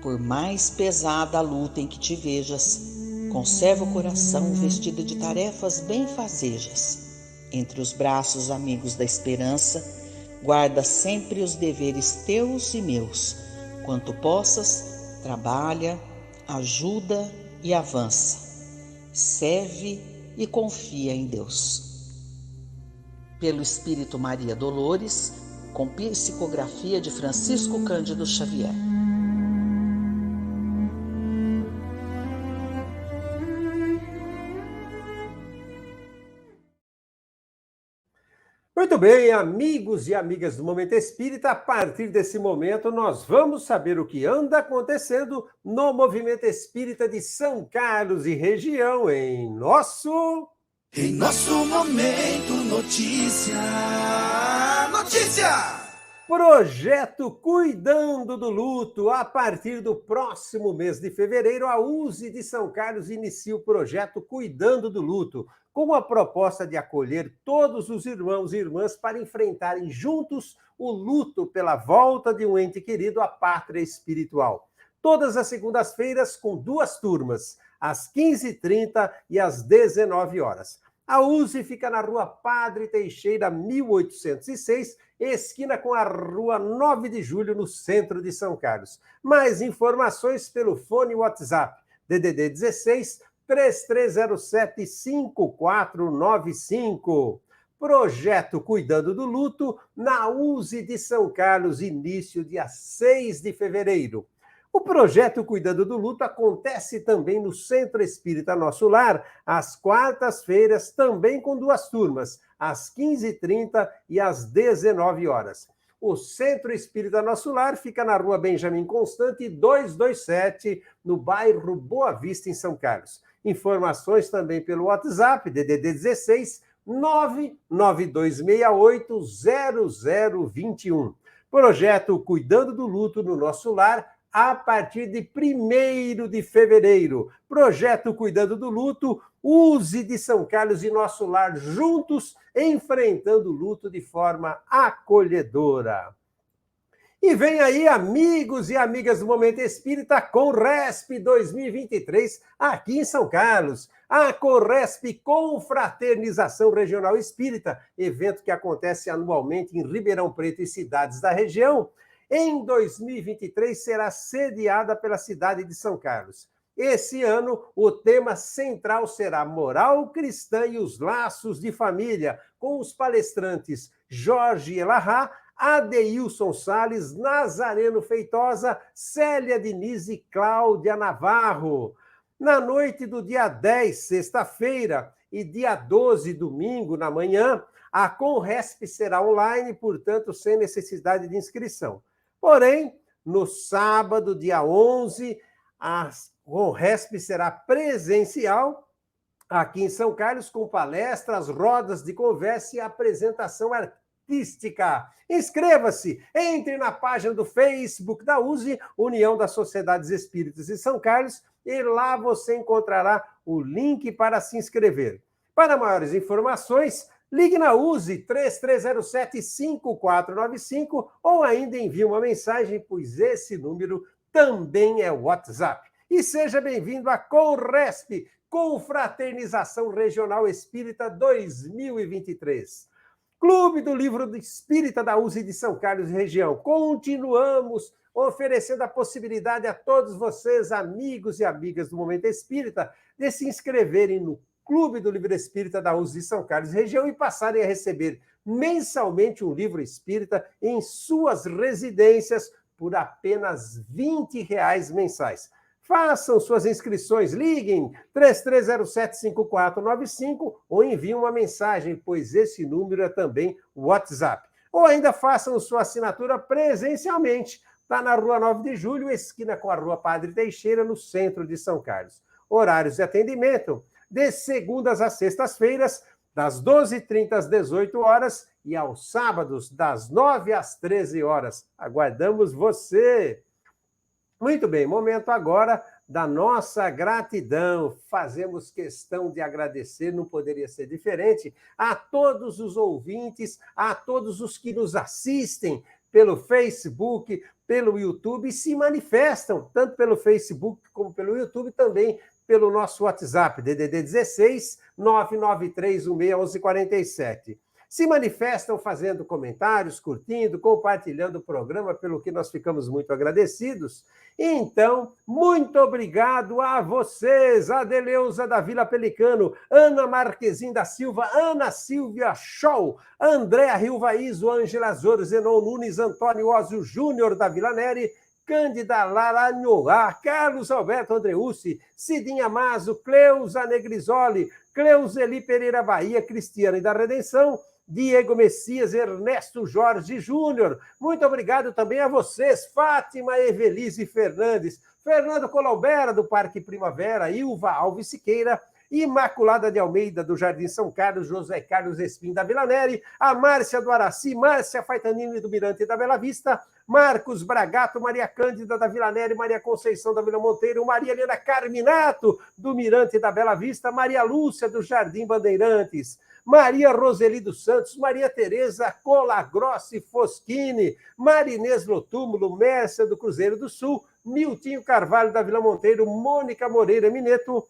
Por mais pesada a luta em que te vejas, conserva o coração vestido de tarefas benfazejas. Entre os braços amigos da esperança, guarda sempre os deveres teus e meus. Quanto possas, trabalha, ajuda e avança. Serve e confia em Deus. Pelo Espírito Maria Dolores, com psicografia de Francisco Cândido Xavier. Muito bem, amigos e amigas do Momento Espírita, a partir desse momento nós vamos saber o que anda acontecendo no Movimento Espírita de São Carlos e região em nosso Momento Notícia. Projeto Cuidando do Luto. A partir do próximo mês de fevereiro, a USE de São Carlos inicia o projeto Cuidando do Luto, com a proposta de acolher todos os irmãos e irmãs para enfrentarem juntos o luto pela volta de um ente querido à pátria espiritual. Todas as segundas-feiras, com 2 turmas, às 15h30 e às 19 horas. A USE fica na Rua Padre Teixeira, 1806, esquina com a Rua 9 de Julho, no centro de São Carlos. Mais informações pelo fone WhatsApp, DDD 16 3307 5495. Projeto Cuidando do Luto, na USE de São Carlos, início dia 6 de fevereiro. O projeto Cuidando do Luto acontece também no Centro Espírita Nosso Lar, às quartas-feiras, também com 2 turmas, às 15h30 e às 19 horas. O Centro Espírita Nosso Lar fica na Rua Benjamin Constante, 227, no bairro Boa Vista, em São Carlos. Informações também pelo WhatsApp, DDD 16 99268 0021. Projeto Cuidando do Luto no Nosso Lar, a partir de 1º de fevereiro. Projeto Cuidando do Luto, USE de São Carlos e Nosso Lar juntos, enfrentando o luto de forma acolhedora. E vem aí, amigos e amigas do Momento Espírita, Conresp 2023, aqui em São Carlos. A Conresp Confraternização Regional Espírita, evento que acontece anualmente em Ribeirão Preto e cidades da região, em 2023 será sediada pela cidade de São Carlos. Esse ano, o tema central será Moral Cristã e os Laços de Família, com os palestrantes Jorge Elahá, Adeilson Salles, Nazareno Feitosa, Célia Diniz e Cláudia Navarro. Na noite do dia 10, sexta-feira, e dia 12, domingo, na manhã, a Conresp será online, portanto, sem necessidade de inscrição. Porém, no sábado, dia 11, a Conresp será presencial aqui em São Carlos, com palestras, rodas de conversa e apresentação artística. Inscreva-se, entre na página do Facebook da USE, União das Sociedades Espíritas de São Carlos, e lá você encontrará o link para se inscrever. Para maiores informações, ligue na USE 3307-5495 ou ainda envie uma mensagem, pois esse número também é WhatsApp. E seja bem-vindo à Conresp, Confraternização Regional Espírita 2023. Clube do Livro Espírita da USE de São Carlos e região. Continuamos oferecendo a possibilidade a todos vocês, amigos e amigas do Momento Espírita, de se inscreverem no Clube do Livro Espírita da USE de São Carlos e região e passarem a receber mensalmente um livro espírita em suas residências por apenas R$20 mensais. Façam suas inscrições, liguem 3307-5495 ou enviem uma mensagem, pois esse número é também o WhatsApp. Ou ainda façam sua assinatura presencialmente. Está na Rua 9 de Julho, esquina com a Rua Padre Teixeira, no centro de São Carlos. Horários de atendimento, de segundas a sextas-feiras, das 12h30 às 18 horas e aos sábados, das 9 às 13 horas. Aguardamos você! Muito bem, momento agora da nossa gratidão. Fazemos questão de agradecer, não poderia ser diferente, a todos os ouvintes, a todos os que nos assistem pelo Facebook, pelo YouTube e se manifestam, tanto pelo Facebook como pelo YouTube, também pelo nosso WhatsApp, DDD 16 993161147. Se manifestam fazendo comentários, curtindo, compartilhando o programa, pelo que nós ficamos muito agradecidos. Então, muito obrigado a vocês, Adeleuza da Vila Pelicano, Ana Marquezim da Silva, Ana Silvia Scholl, Andréa Rilvaízo, Ângela Zoro, Zenon Nunes, Antônio Ósio Júnior da Vila Neri, Cândida Laranhoá, Carlos Alberto Andreucci, Cidinha Mazo, Cleusa Negrisoli, Cleuseli Pereira Bahia, Cristiane da Redenção, Diego Messias, Ernesto Jorge Júnior. Muito obrigado também a vocês, Fátima Evelise Fernandes, Fernando Colombera, do Parque Primavera, Ilva Alves Siqueira, Imaculada de Almeida, do Jardim São Carlos, José Carlos Espim, da Vila Neri, a Márcia do Araci, Márcia Faitanini, do Mirante da Bela Vista, Marcos Bragato, Maria Cândida, da Vila Neri, Maria Conceição, da Vila Monteiro, Maria Helena Carminato, do Mirante da Bela Vista, Maria Lúcia, do Jardim Bandeirantes, Maria Roseli dos Santos, Maria Tereza Colagrossi Foschini, Marinês Lotúmulo, Mércia do Cruzeiro do Sul, Miltinho Carvalho da Vila Monteiro, Mônica Moreira Mineto,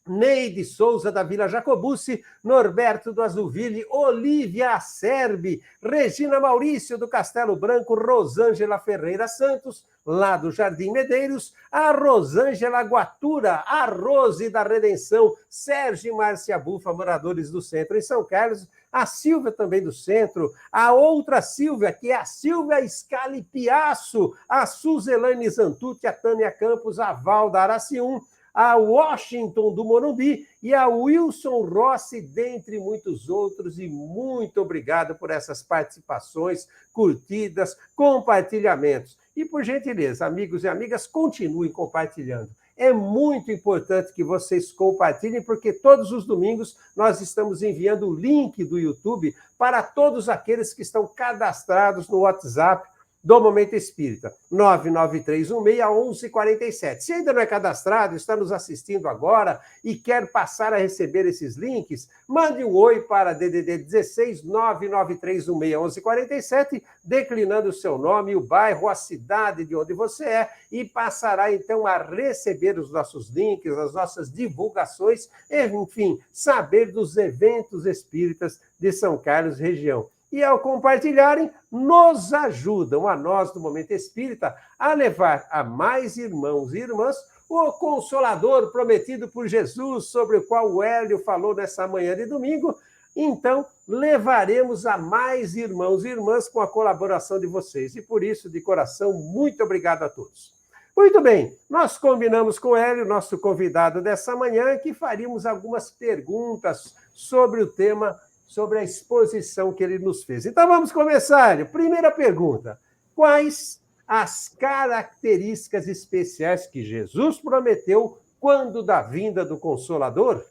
Neide Souza da Vila Jacobucci, Norberto do Azulville, Olívia Acerbi, Regina Maurício do Castelo Branco, Rosângela Ferreira Santos, lá do Jardim Medeiros, a Rosângela Guatura, a Rose da Redenção, Sérgio e Márcia Bufa, moradores do centro em São Carlos, a Silvia também do centro, a outra Silvia, que é a Silvia Scali Piaço, a Suzelane Zantucci, a Tânia Campos, a Valda Aracium, a Washington do Morumbi e a Wilson Rossi, dentre muitos outros, e muito obrigado por essas participações, curtidas, compartilhamentos. E, por gentileza, amigos e amigas, continuem compartilhando. É muito importante que vocês compartilhem, porque todos os domingos nós estamos enviando o link do YouTube para todos aqueles que estão cadastrados no WhatsApp do Momento Espírita, 99316-1147. Se ainda não é cadastrado, está nos assistindo agora e quer passar a receber esses links, mande um oi para DDD 16 99316-1147, declinando o seu nome, o bairro, a cidade de onde você é, e passará então a receber os nossos links, as nossas divulgações, enfim, saber dos eventos espíritas de São Carlos região. E ao compartilharem, nos ajudam, a nós do Momento Espírita, a levar a mais irmãos e irmãs o Consolador prometido por Jesus, sobre o qual o Hélio falou nessa manhã de domingo. Então, levaremos a mais irmãos e irmãs com a colaboração de vocês. E por isso, de coração, muito obrigado a todos. Muito bem, nós combinamos com o Hélio, nosso convidado dessa manhã, que faríamos algumas perguntas sobre o tema, sobre a exposição que ele nos fez. Então, vamos começar, Hélio. Primeira pergunta. Quais as características especiais que Jesus prometeu quando da vinda do Consolador?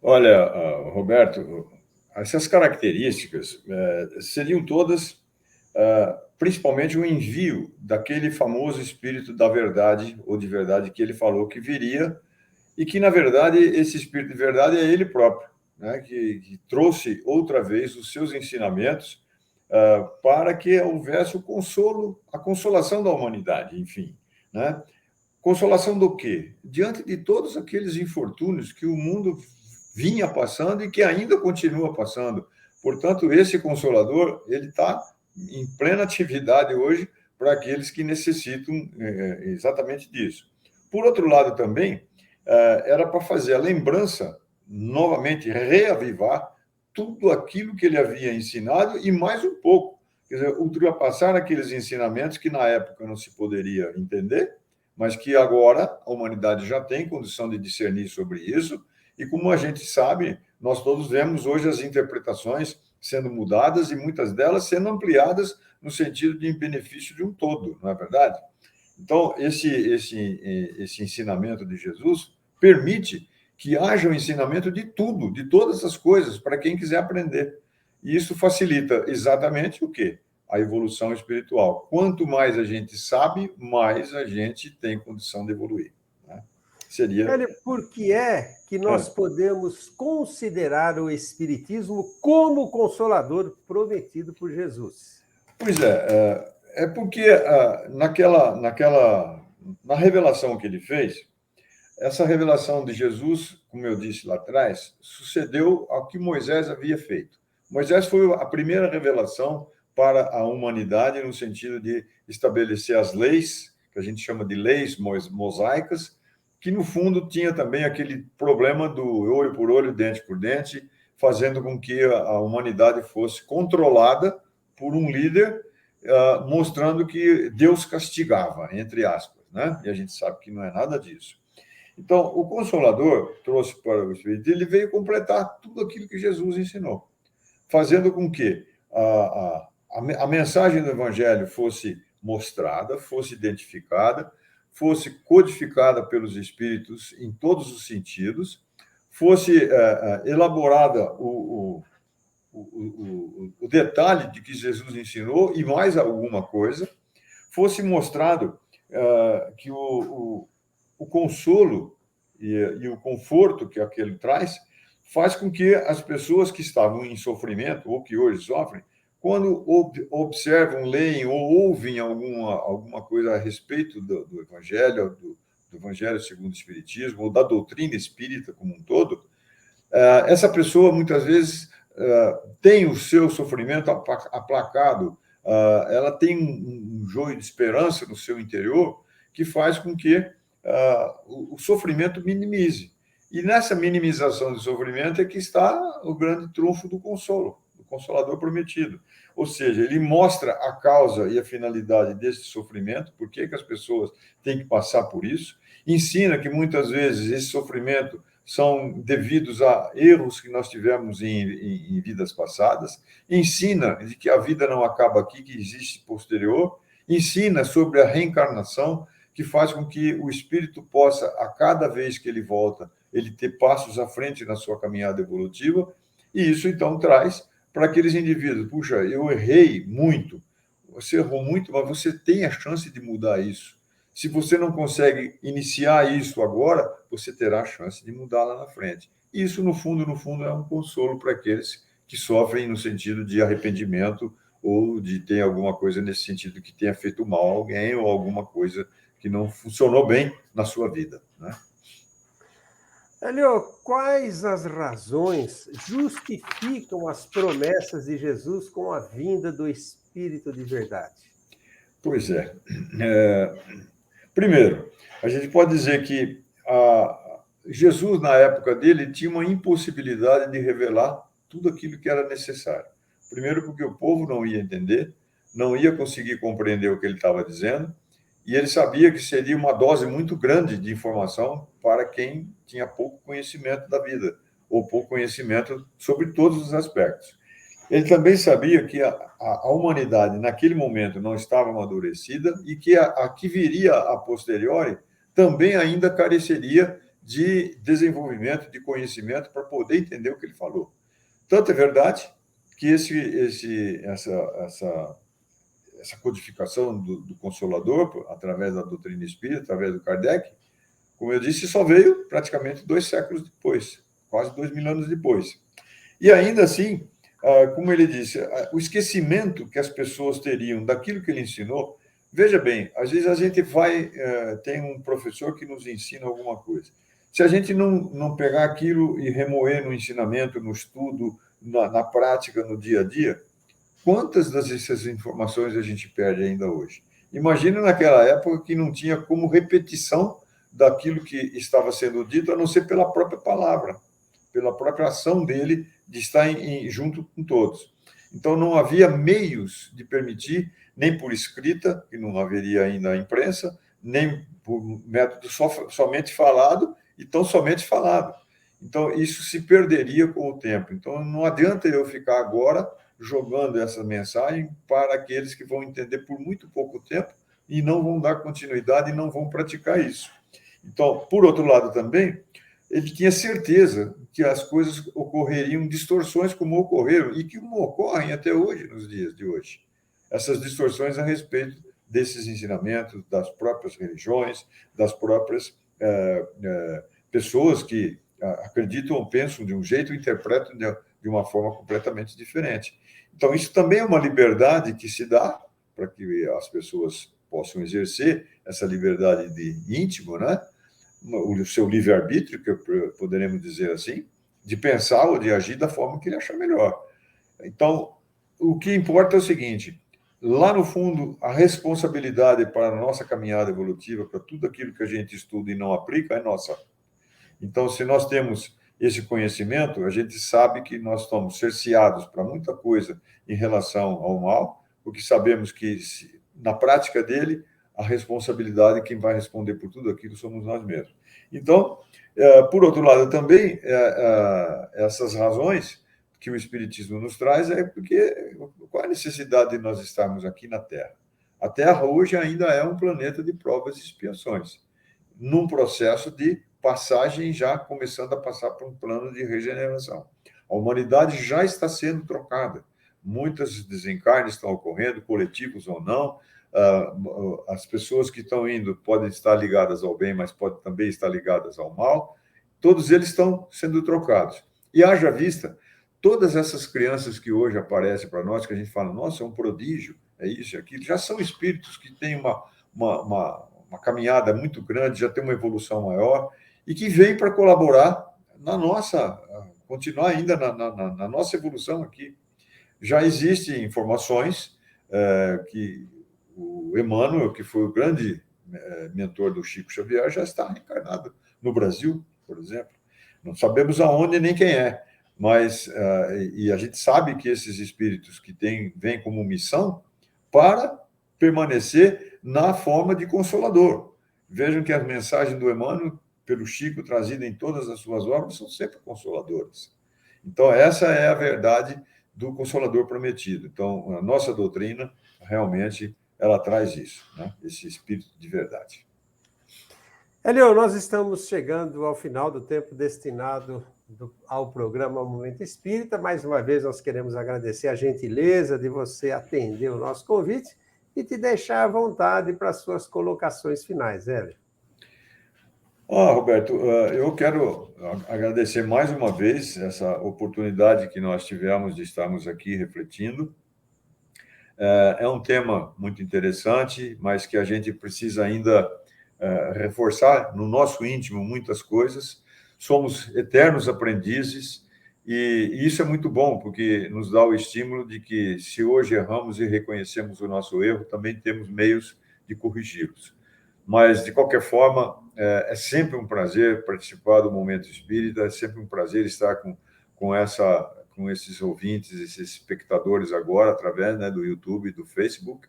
Olha, Roberto, essas características seriam todas, principalmente o envio daquele famoso Espírito da Verdade, ou de verdade, que ele falou que viria, e que, na verdade, esse Espírito de Verdade é ele próprio, né, que trouxe outra vez os seus ensinamentos para que houvesse o consolo, a consolação da humanidade, enfim, né? Consolação do quê? Diante de todos aqueles infortúnios que o mundo vinha passando e que ainda continua passando. Portanto, esse Consolador, ele está em plena atividade hoje para aqueles que necessitam exatamente disso. Por outro lado, também, era para fazer a lembrança, novamente, reavivar tudo aquilo que ele havia ensinado e mais um pouco. Quer dizer, ultrapassar aqueles ensinamentos que na época não se poderia entender, mas que agora a humanidade já tem condição de discernir sobre isso, e como a gente sabe, nós todos vemos hoje as interpretações sendo mudadas e muitas delas sendo ampliadas no sentido de em benefício de um todo, não é verdade? Então, esse ensinamento de Jesus permite que haja um ensinamento de tudo, de todas as coisas, para quem quiser aprender. E isso facilita exatamente o quê? A evolução espiritual. Quanto mais a gente sabe, mais a gente tem condição de evoluir. Né? Seria... Por que é que nós podemos considerar o Espiritismo como o Consolador prometido por Jesus? Pois é porque na revelação que ele fez, essa revelação de Jesus, como eu disse lá atrás, sucedeu ao que Moisés havia feito. Moisés foi a primeira revelação para a humanidade no sentido de estabelecer as leis, que a gente chama de leis mosaicas, que no fundo tinha também aquele problema do olho por olho, dente por dente, fazendo com que a humanidade fosse controlada por um líder, mostrando que Deus castigava, entre aspas, né? E a gente sabe que não é nada disso. Então, o Consolador trouxe para o Espírito, ele veio completar tudo aquilo que Jesus ensinou, fazendo com que a mensagem do Evangelho fosse mostrada, fosse identificada, fosse codificada pelos Espíritos em todos os sentidos, fosse elaborada o detalhe de que Jesus ensinou e mais alguma coisa, fosse mostrado que o consolo e o conforto que aquele traz faz com que as pessoas que estavam em sofrimento, ou que hoje sofrem, quando observam, leem ou ouvem alguma coisa a respeito do Evangelho, do Evangelho segundo o Espiritismo, ou da doutrina espírita como um todo, essa pessoa, muitas vezes, tem o seu sofrimento aplacado, ela tem um joio de esperança no seu interior que faz com que o sofrimento minimize. E nessa minimização do sofrimento é que está o grande trunfo do consolo, do Consolador prometido. Ou seja, ele mostra a causa e a finalidade desse sofrimento, por que as pessoas têm que passar por isso, ensina que muitas vezes esse sofrimento são devidos a erros que nós tivemos em vidas passadas, ensina de que a vida não acaba aqui, que existe posterior, ensina sobre a reencarnação, que faz com que o espírito possa, a cada vez que ele volta, ele ter passos à frente na sua caminhada evolutiva, e isso, então, traz para aqueles indivíduos, puxa, eu errei muito, você errou muito, mas você tem a chance de mudar isso. Se você não consegue iniciar isso agora, você terá a chance de mudar lá na frente. Isso, no fundo, é um consolo para aqueles que sofrem no sentido de arrependimento ou de ter alguma coisa nesse sentido que tenha feito mal a alguém ou alguma coisa que não funcionou bem na sua vida, né? Hélio, quais as razões justificam as promessas de Jesus com a vinda do Espírito de verdade? Pois é. Primeiro, a gente pode dizer que Jesus, na época dele, tinha uma impossibilidade de revelar tudo aquilo que era necessário. Primeiro, porque o povo não ia entender, não ia conseguir compreender o que ele estava dizendo, e ele sabia que seria uma dose muito grande de informação para quem tinha pouco conhecimento da vida, ou pouco conhecimento sobre todos os aspectos. Ele também sabia que a humanidade, naquele momento, não estava amadurecida e que a que viria a posteriori também ainda careceria de desenvolvimento, de conhecimento para poder entender o que ele falou. Tanto é verdade que essa codificação do Consolador, através da doutrina espírita, através do Kardec, como eu disse, só veio praticamente 2 séculos depois, quase 2000 anos depois. E ainda assim, como ele disse, o esquecimento que as pessoas teriam daquilo que ele ensinou. Veja bem, às vezes a gente tem um professor que nos ensina alguma coisa. Se a gente não pegar aquilo e remoer no ensinamento, no estudo, na prática, no dia a dia, quantas dessas informações a gente perde ainda hoje? Imagina naquela época que não tinha como repetição daquilo que estava sendo dito, a não ser pela própria palavra, pela própria ação dele de estar junto com todos. Então, não havia meios de permitir, nem por escrita, que não haveria ainda a imprensa, nem por método somente falado, e tão somente falado. Então, isso se perderia com o tempo. Então, não adianta eu ficar agora jogando essa mensagem para aqueles que vão entender por muito pouco tempo e não vão dar continuidade e não vão praticar isso. Então, por outro lado também, ele tinha certeza que as coisas ocorreriam, distorções como ocorreram e que ocorrem até hoje, nos dias de hoje. Essas distorções a respeito desses ensinamentos, das próprias religiões, das próprias pessoas que acreditam ou pensam de um jeito e interpretam de uma forma completamente diferente. Então, isso também é uma liberdade que se dá para que as pessoas possam exercer essa liberdade de íntimo, né? O seu livre-arbítrio, que poderemos dizer assim, de pensar ou de agir da forma que ele achar melhor. Então, o que importa é o seguinte: lá no fundo, a responsabilidade para a nossa caminhada evolutiva, para tudo aquilo que a gente estuda e não aplica, é nossa. Então, se nós temos esse conhecimento, a gente sabe que nós estamos cerceados para muita coisa em relação ao mal, porque sabemos que, na prática dele, a responsabilidade, quem vai responder por tudo aquilo somos nós mesmos. Então, por outro lado, também, essas razões que o Espiritismo nos traz é porque qual a necessidade de nós estarmos aqui na Terra? A Terra hoje ainda é um planeta de provas e expiações, num processo de passagem, já começando a passar por um plano de regeneração. A humanidade já está sendo trocada. Muitos desencarnes estão ocorrendo, coletivos ou não. As pessoas que estão indo podem estar ligadas ao bem, mas podem também estar ligadas ao mal. Todos eles estão sendo trocados. E haja vista, todas essas crianças que hoje aparecem para nós, que a gente fala, nossa, é um prodígio, é isso e aquilo, já são espíritos que têm uma caminhada muito grande, já têm uma evolução maior, e que vêm para colaborar na nossa, continuar ainda na nossa evolução aqui. Já existem informações que o Emmanuel, que foi o grande mentor do Chico Xavier, já está reencarnado no Brasil, por exemplo. Não sabemos aonde nem quem é, mas e a gente sabe que esses espíritos que vêm como missão para permanecer na forma de consolador. Vejam que as mensagens do Emmanuel, pelo Chico, trazidas em todas as suas obras, são sempre consoladoras. Então, essa é a verdade do Consolador Prometido. Então, a nossa doutrina, realmente, ela traz isso, né? Esse espírito de verdade. Hélio, nós estamos chegando ao final do tempo destinado ao programa Momento Espírita. Mais uma vez, nós queremos agradecer a gentileza de você atender o nosso convite e te deixar à vontade para as suas colocações finais, Hélio. Roberto, eu quero agradecer mais uma vez essa oportunidade que nós tivemos de estarmos aqui refletindo. É um tema muito interessante, mas que a gente precisa ainda reforçar no nosso íntimo muitas coisas. Somos eternos aprendizes e isso é muito bom, porque nos dá o estímulo de que, se hoje erramos e reconhecemos o nosso erro, também temos meios de corrigi-los. Mas, de qualquer forma, é sempre um prazer participar do Momento Espírita, é sempre um prazer estar com esses ouvintes, esses espectadores agora, através, né, do YouTube e do Facebook.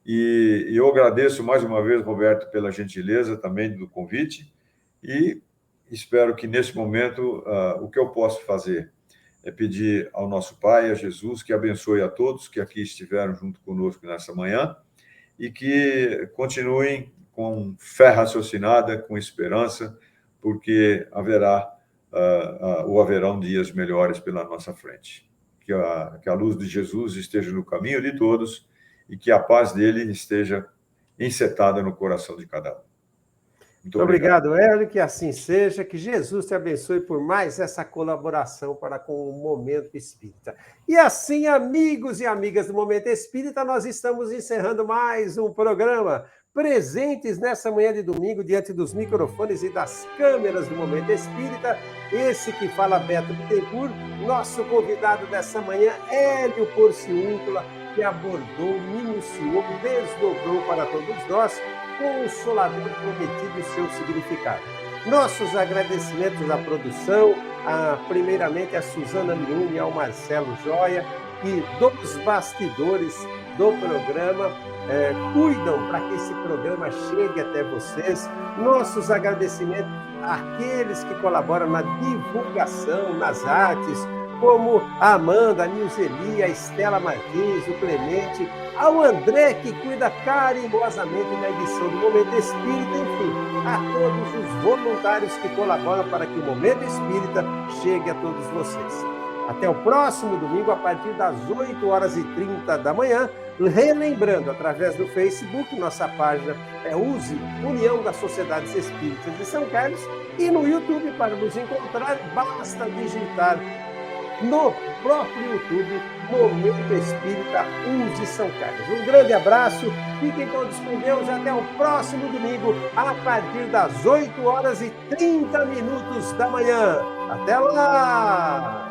E eu agradeço mais uma vez, Roberto, pela gentileza também do convite e espero que, nesse momento, o que eu posso fazer é pedir ao nosso Pai, a Jesus, que abençoe a todos que aqui estiveram junto conosco nessa manhã e que continuem com fé raciocinada, com esperança, porque haverão dias melhores pela nossa frente. Que a luz de Jesus esteja no caminho de todos e que a paz dele esteja encetada no coração de cada um. Muito obrigado, Hélio, que assim seja, que Jesus te abençoe por mais essa colaboração para com o Momento Espírita. E assim, amigos e amigas do Momento Espírita, nós estamos encerrando mais um programa, presentes nessa manhã de domingo, diante dos microfones e das câmeras do Momento Espírita. Esse que fala, Beto Bittencourt, nosso convidado dessa manhã, Hélio Porciúncula, que abordou, minuciou, desdobrou para todos nós Consolador Prometido e seu significado. Nossos agradecimentos à produção, primeiramente a Suzana Miune e ao Marcelo Joia, que dos bastidores do programa cuidam para que esse programa chegue até vocês. Nossos agradecimentos àqueles que colaboram na divulgação, nas artes, como a Amanda, a Nilzeli, a Estela Martins, o Clemente, ao André, que cuida carinhosamente da edição do Momento Espírita, enfim, a todos os voluntários que colaboram para que o Momento Espírita chegue a todos vocês. Até o próximo domingo, a partir das 8h30 da manhã, relembrando, através do Facebook, nossa página é USE, União das Sociedades Espíritas de São Carlos, e no YouTube, para nos encontrar, basta digitar no próprio YouTube, Momento Espírita USE São Carlos. Um grande abraço, fiquem todos com Deus, até o próximo domingo, a partir das 8h30 da manhã. Até lá!